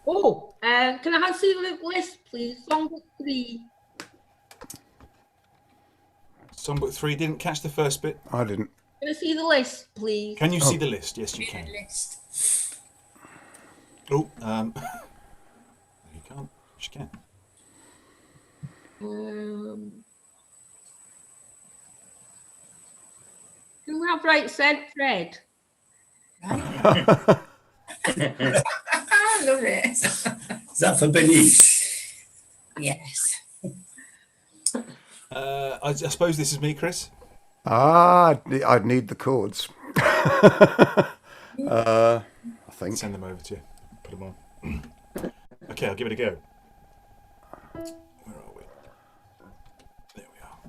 Speaker 5: Oh, can I see the list, please? Songbook 3.
Speaker 2: Songbook 3 didn't catch the first bit.
Speaker 9: I didn't.
Speaker 5: Can I see the list, please?
Speaker 2: Can you see the list? Yes, you can.
Speaker 4: List.
Speaker 2: Oh, you can't. She can.
Speaker 5: Can we have Right Said Fred?
Speaker 4: I love it.
Speaker 3: Is that for Bernice?
Speaker 4: Yes.
Speaker 2: I suppose this is me, Chris.
Speaker 9: I'd need the chords. I think.
Speaker 2: Send them over to you. Put them on. Okay, I'll give it a go. Where are we? There we are.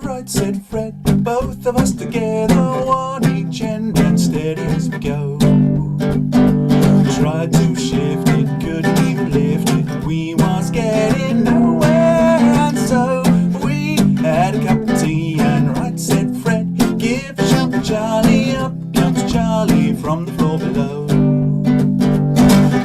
Speaker 2: Right, said Fred, both of us together, one each end and steady as we go. Tried to shift it, couldn't even lift it, we was getting nowhere, and so we had a cup of tea, and right said Fred, give a shot to Charlie, up comes Charlie from the floor below.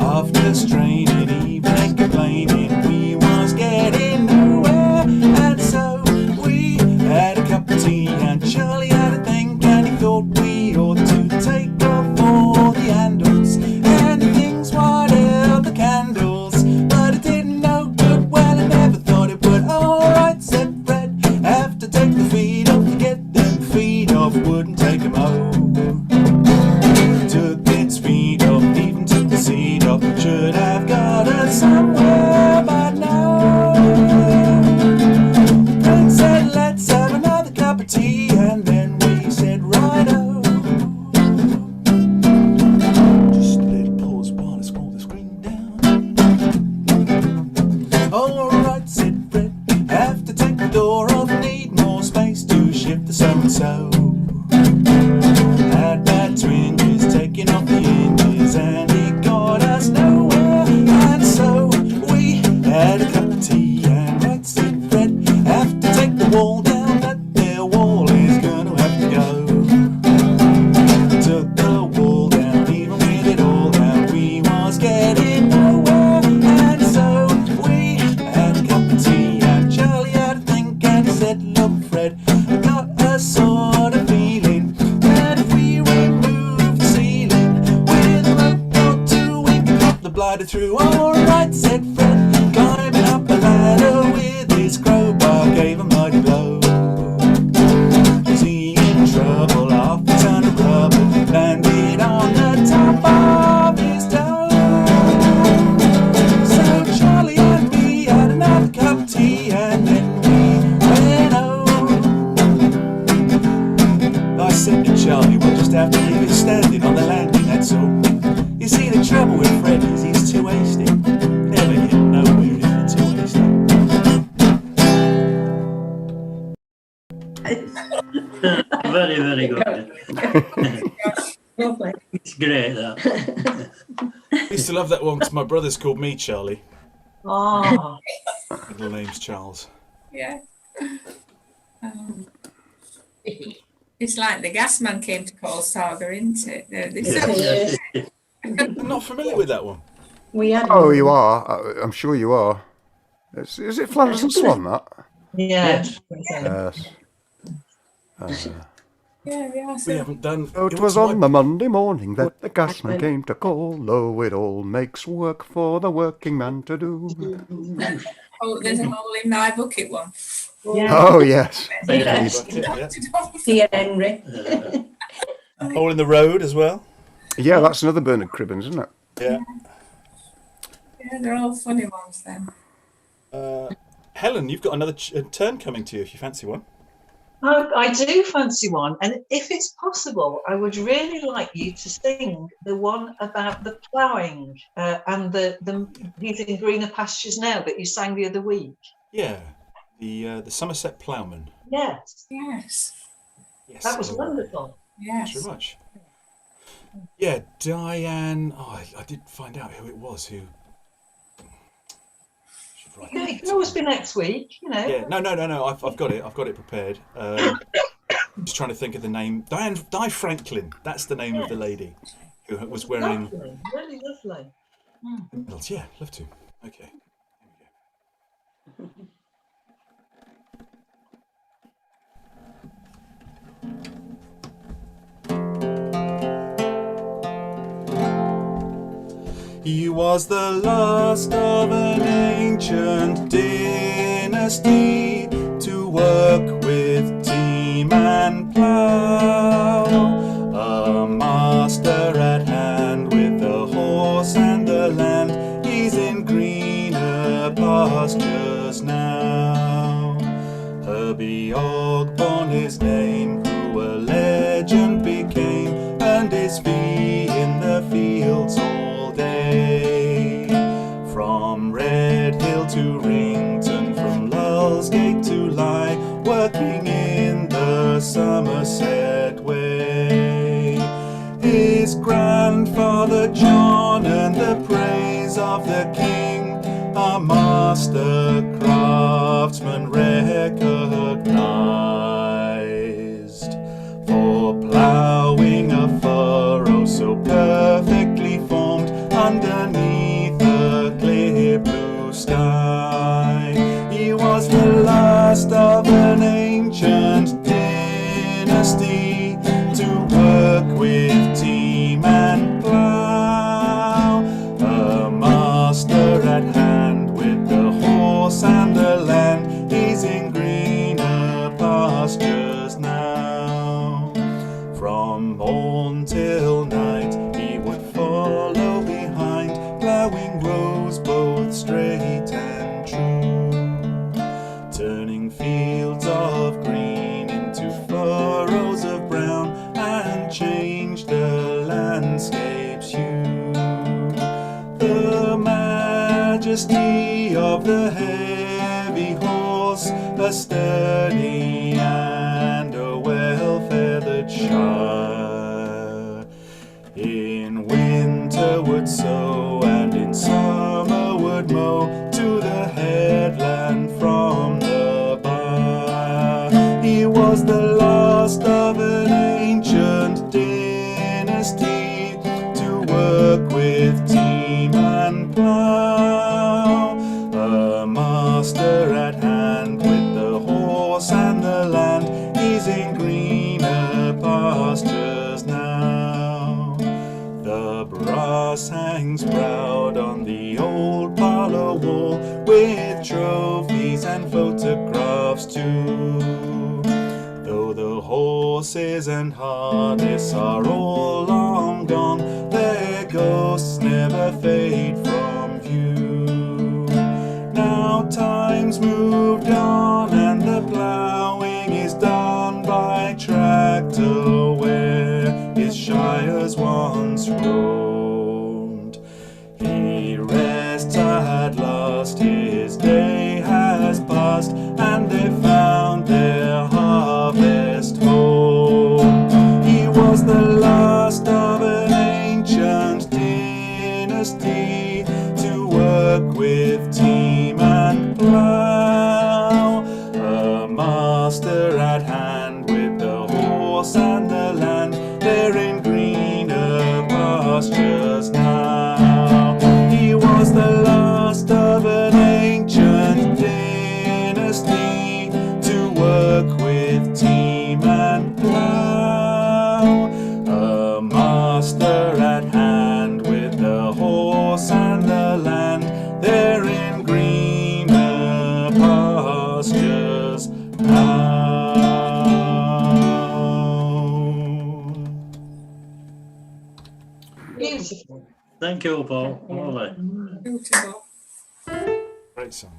Speaker 2: After straining, even and complaining, we was getting nowhere, and so we had a cup of tea, and Charlie had a think, and he thought we ought to take off all the handles and the things what held the candles, but it didn't no good. Well, I never thought it would. Alright, said Fred, have to take the feet off to get them feet off, wouldn't take them home. Took its feet off, even took the seat off, should have got us somewhere, but no. Fred said, let's have another cup of tea, and then we said, righto. Just a little pause while I scroll the screen down. Alright, said Fred, have to take the door off, need more space to shift the so-and-so. Had bad twinges, taking off the hinges, and it got us nowhere, and so we had a cup of tea, and right said Fred, have to take the wall down, that there wall is gonna have to go. Took the wall down, even with it all down, we was getting nowhere, and so we had a cup of tea, and Charlie had a think, and he said, look Fred, I got a sort of feeling that if we remove the ceiling with a rope or two, we can pop the bladder through. Alright, said Fred, climbing up a ladder with his crowbar, gave a mighty blow. Was he in trouble? Off a ton of rubble landed on the top of his toe. So Charlie and me had another cup of tea, and then we went home. I said to Charlie, we'll just have to leave it standing on the landing, that's all. You see, the trouble with Fred is he's too hasty. Never get nowhere if you're too hasty.
Speaker 7: Very, very good.
Speaker 10: Lovely.
Speaker 7: It's great, that.
Speaker 2: I used to love that one because my brothers called me Charlie.
Speaker 10: Oh,
Speaker 2: Middle name's Charles.
Speaker 4: Yeah. It's like the gas man came to call Saga, isn't it?
Speaker 10: it is.
Speaker 2: I'm not familiar with that one.
Speaker 10: We had.
Speaker 9: Oh, you are. I'm sure you are. Is it Flanners and Swan, that?
Speaker 10: Yeah.
Speaker 9: Yes.
Speaker 4: Yeah, yeah.
Speaker 2: We
Speaker 4: So
Speaker 2: haven't done.
Speaker 9: Oh, it was on the Monday morning that the gasman came to call. Oh, it all makes work for the working man to do.
Speaker 4: there's a hole in my bucket one.
Speaker 9: Oh, yes.
Speaker 10: Yes.
Speaker 2: Yeah.
Speaker 10: Dear Henry.
Speaker 2: Hole in the road as well.
Speaker 9: Yeah, that's another Bernard Cribbins, isn't it?
Speaker 2: Yeah.
Speaker 4: Yeah, they're all funny ones then.
Speaker 2: Helen, you've got another turn coming to you if you fancy one.
Speaker 6: I do fancy one, and if it's possible, I would really like you to sing the one about the ploughing and the he's in greener pastures now that you sang the other week.
Speaker 2: Yeah, the Somerset Ploughman.
Speaker 6: Yes,
Speaker 4: Yes.
Speaker 2: Yes,
Speaker 6: that was wonderful.
Speaker 2: Thanks
Speaker 4: Yes.
Speaker 2: very much. Yeah, Diane. Oh, I did find out who it was. Who? Should write
Speaker 6: Yeah,
Speaker 2: that
Speaker 6: it can always be next week, you know.
Speaker 2: Yeah, no. I've got it. I've got it prepared. Just trying to think of the name. Di Franklin. That's the name of the lady who was wearing.
Speaker 6: Lovely, really lovely.
Speaker 2: Yeah, love to. Okay. Here we go. He was the last of an ancient dynasty to work with team and plough, a master at hand with the horse and the land. He's in greener pastures now. Herbie Ogborn his name, who a legend became, earned his fee in the fields all day. From Red Hill to Rington, from Lullsgate to Lye, working in the Somerset way. His grandfather John earned the praise of the king, a master craftsman recognized, for ploughing a furrow so perfectly formed underneath the clear blue sky. He was the last of an ancient dynasty to work with team and plough, a master at hand with the horse and the land. He's in greener pastures now. From morn till night he would follow behind, ploughing rows both straight and true, turning fields of green into furrows of brown, and change the landscape's hue. The majesty of the heavy horse, a sturdy and a well-feathered shire, in winter would sow and in summer would mow to the headland from the bar. He was the last of an ancient dynasty to work with team and plough, a master at hand with the horse and the land. He's in greener pastures now. The brass hangs proud on the old parlour wall, with trophies and photographs too, though the horses and harness are all long gone, their ghosts never fade from view. Now time's moved on and the ploughing is done by tractor, where his shires once roamed. He rests at last, his day has passed, and they found their harvest home. He was the last of an ancient dynasty to work with team and plough, a master at hand with the horse and the land. They're in greener pastures now. He was the last of an ancient dynasty to work with team and plough, a master at hand with the horse and the land. They're in greener pastures now.
Speaker 6: Beautiful.
Speaker 7: Thank you, Paul. Lovely.
Speaker 4: Beautiful.
Speaker 2: Great song.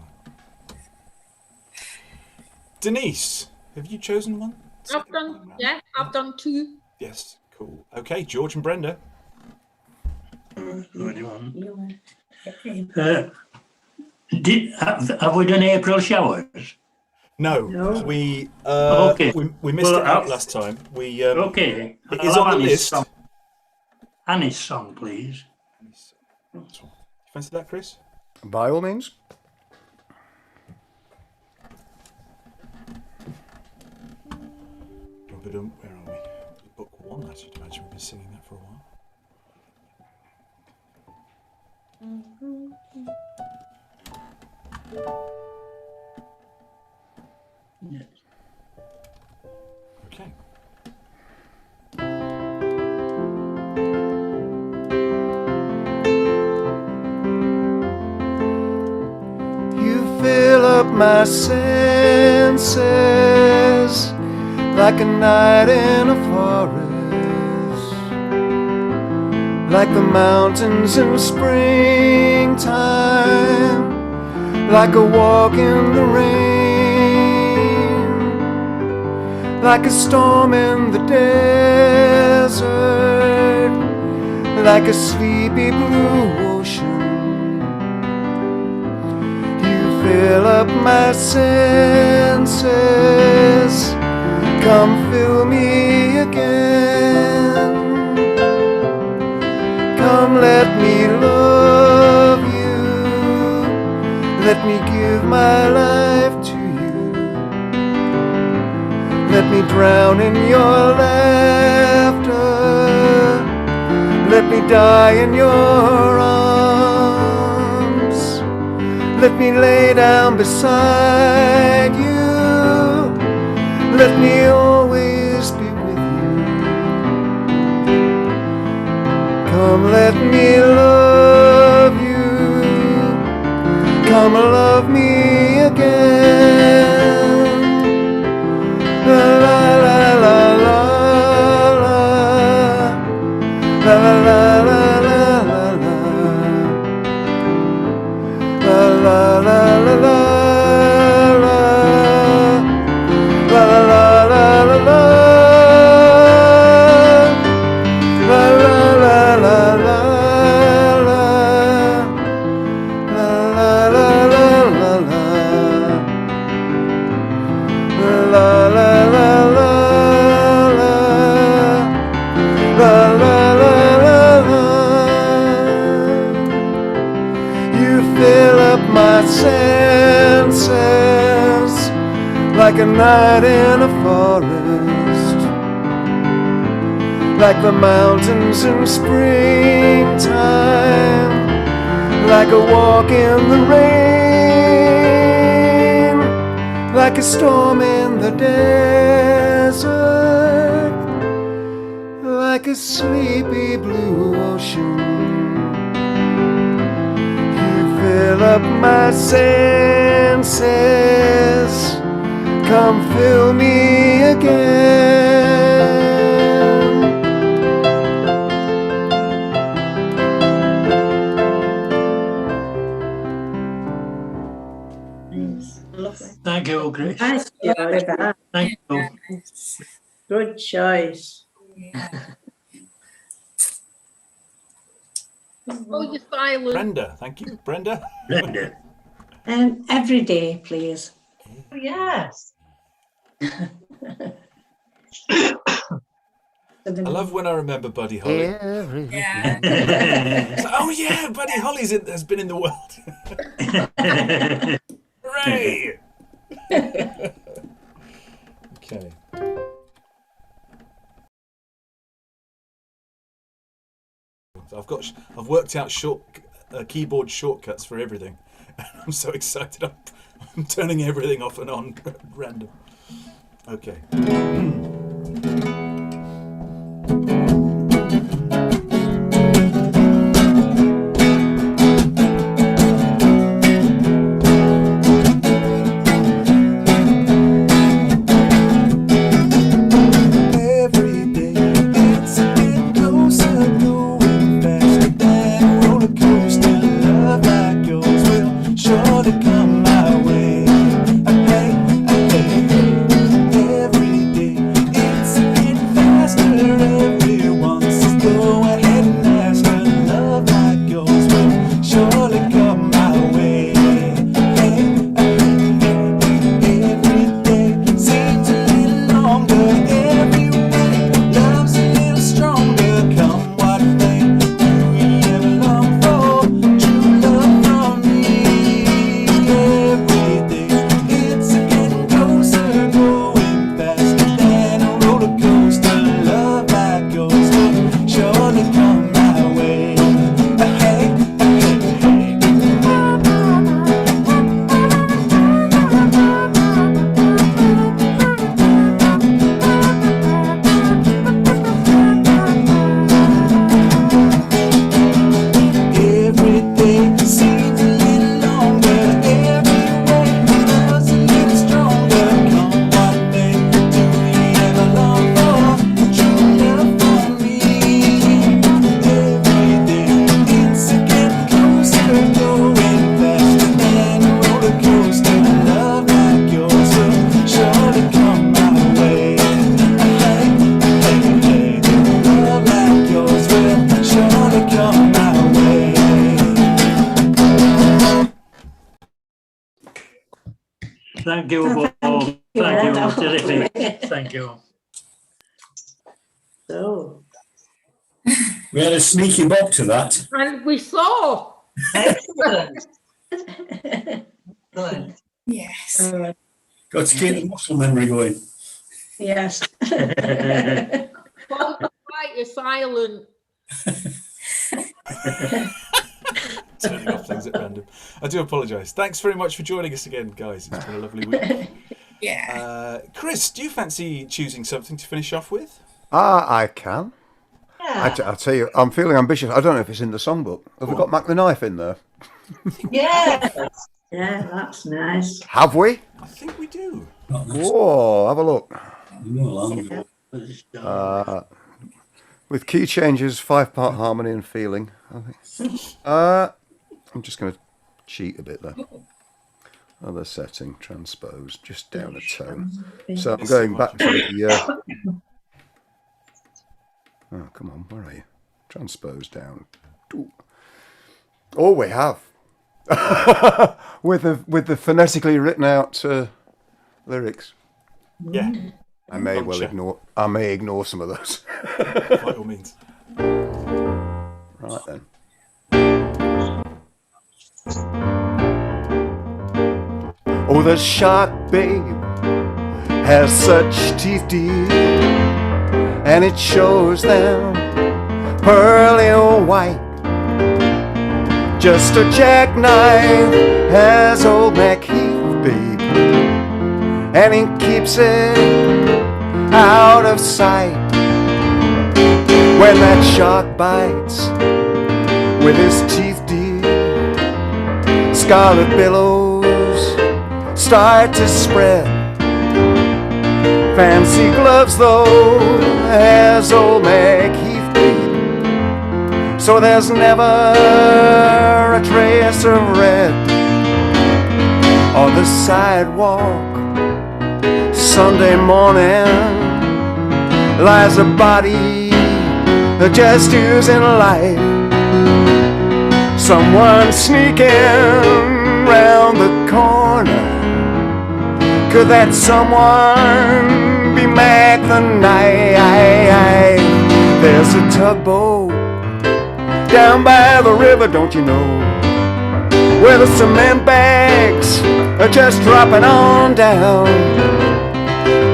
Speaker 2: Denise, have you chosen one?
Speaker 5: I've done 2.
Speaker 2: Yes, cool. Okay, George and Brenda.
Speaker 7: Have we done April showers?
Speaker 2: No. We missed it out last time.
Speaker 7: Okay.
Speaker 2: It is on the list.
Speaker 7: Annie's song, please.
Speaker 2: You fancy that, Chris?
Speaker 9: By all means.
Speaker 2: Where are we? Book 1, I should imagine we've been singing that for a while.
Speaker 7: Yes.
Speaker 2: Okay.
Speaker 11: You fill up my senses like a night in a forest, like the mountains in springtime, like a walk in the rain, like a storm in the desert, like a sleepy blue ocean. You fill up my senses, come fill me again. Come let me love you, let me give my life to you. Let me drown in your laughter, let me die in your arms. Let me lay down beside you, let me always be with you. Come let me love you, come love me again. La la la la la la, la la la la la la, la la la la la. Senses like a night in a forest, like the mountains in springtime, like a walk in the rain, like a storm in the desert, like a sleepy blue ocean. Fill up my senses, come fill me again.
Speaker 7: Thank you, Chris.
Speaker 8: Nice, George.
Speaker 7: Thank you.
Speaker 8: Good choice.
Speaker 5: Oh, you're silent.
Speaker 2: Brenda, thank you. Brenda.
Speaker 7: Brenda.
Speaker 10: Every day, please.
Speaker 6: Oh, yes.
Speaker 2: I love when I remember Buddy Holly.
Speaker 7: Yeah.
Speaker 2: So, oh yeah, Buddy Holly has been in the world. Hooray! Okay. I've worked out keyboard shortcuts for everything. I'm so excited. I'm turning everything off and on random. Okay.
Speaker 11: Sure to come my way. Hey, hey, hey.
Speaker 7: Thank you, Paul. Thank you. Terrific. Thank you.
Speaker 8: So,
Speaker 3: We had a sneaky bob to that.
Speaker 5: And we saw.
Speaker 6: Excellent. Excellent.
Speaker 4: Yes.
Speaker 3: Got to keep the muscle memory going.
Speaker 8: yes.
Speaker 5: Paul, right, you're silent.
Speaker 2: Turning off things at random. I do apologise. Thanks very much for joining us again, guys. It's been a lovely week.
Speaker 4: Yeah.
Speaker 2: Chris, do you fancy choosing something to finish off with?
Speaker 9: I can.
Speaker 6: Yeah.
Speaker 9: I'll tell you, I'm feeling ambitious. I don't know if it's in the songbook. Have we got Mac the Knife in there?
Speaker 6: Yeah.
Speaker 8: Yeah, that's nice.
Speaker 9: Have we?
Speaker 2: I think we do.
Speaker 9: Whoa, have a look.
Speaker 3: No, long ago.
Speaker 9: With key changes, 5-part harmony and feeling. I think. I'm just going to cheat a bit there. Other setting, transpose, just down a tone. So I'm going back to the... oh, come on, where are you? Transpose down. Oh, we have. with the phonetically written out lyrics.
Speaker 2: Yeah.
Speaker 9: I may ignore some of those.
Speaker 2: By all means.
Speaker 9: Right then. Oh, the shark babe has such teeth deep, and it shows them pearly white. Just a jackknife has old Mac Heath, babe, and he keeps it out of sight. When that shark bites with his teeth deep, scarlet billows start to spread. Fancy gloves though has old Mac Heath, babe, so there's never a trace of red on the sidewalk. Sunday morning lies a body just oozing life. Someone sneaking round the corner. Could that someone be Mac the Knife? There's a tugboat down by the river, don't you know, where the cement bags are just dropping on down.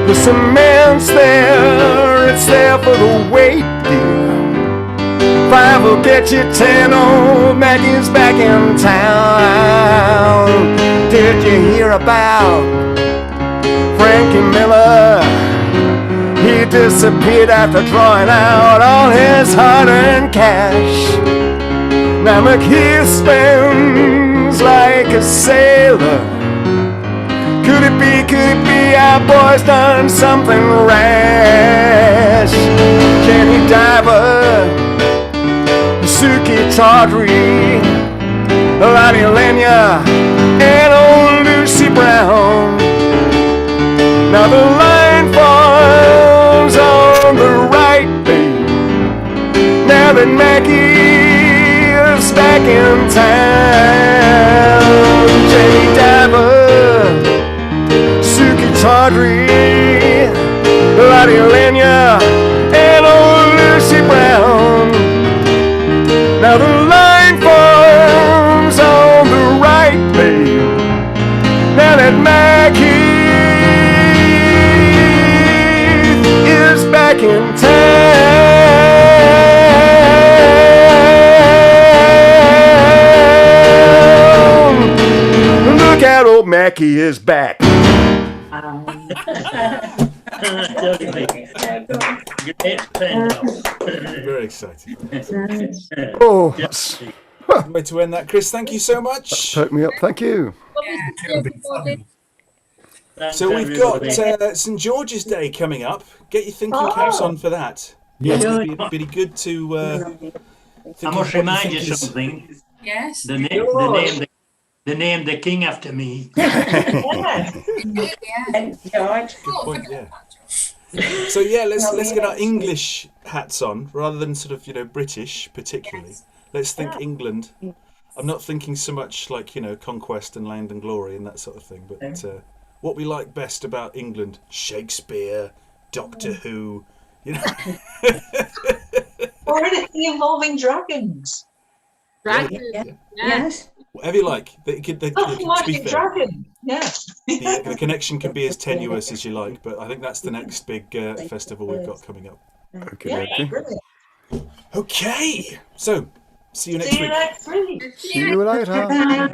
Speaker 9: The cement's there, it's there for the weight, dear. 5 will get you 10, old Mac is back in town. Did you hear about Frankie Miller? He disappeared after drawing out all his hard-earned cash. Now McHugh spends like a sailor. Could it be our boy's done something rash? Jenny Diver, Suki Tawdry, Lottie Lenya, and old Lucy Brown. Now the line falls on the right, babe, now that Mackie is back in town. Jenny Diver, Suki Tawdry, Lottie Lenya, and old Lucy Brown. Now the line forms on the right, babe, now that Mackie is back in town. Look out, old Mackie is back.
Speaker 2: Very exciting.
Speaker 9: Oh, that's
Speaker 2: way to end that, Chris. Thank you so much.
Speaker 9: took me up. Thank you.
Speaker 2: So we've got St George's Day coming up. Get your thinking caps on for that.
Speaker 3: Yeah.
Speaker 2: It'd be good to.
Speaker 7: I must remind you something.
Speaker 4: Yes.
Speaker 7: They named the king after me.
Speaker 2: Good point, yeah. So yeah, let's get our English hats on rather than sort of British particularly. Let's think England. I'm not thinking so much like conquest and land and glory and that sort of thing, but what we like best about England: Shakespeare, Doctor Who, you know.
Speaker 6: Or anything involving dragons.
Speaker 5: Dragons.
Speaker 2: Yeah.
Speaker 10: Yes.
Speaker 2: Whatever you like. To be
Speaker 6: Magic
Speaker 2: fair,
Speaker 6: dragon. Yeah.
Speaker 2: the connection can be as tenuous as you like, but I think that's the next big festival we've got coming up.
Speaker 9: Okay, okay.
Speaker 6: Brilliant.
Speaker 2: Okay, so see you next
Speaker 6: See you
Speaker 2: week.
Speaker 6: next week.
Speaker 9: See you later.
Speaker 10: Bye.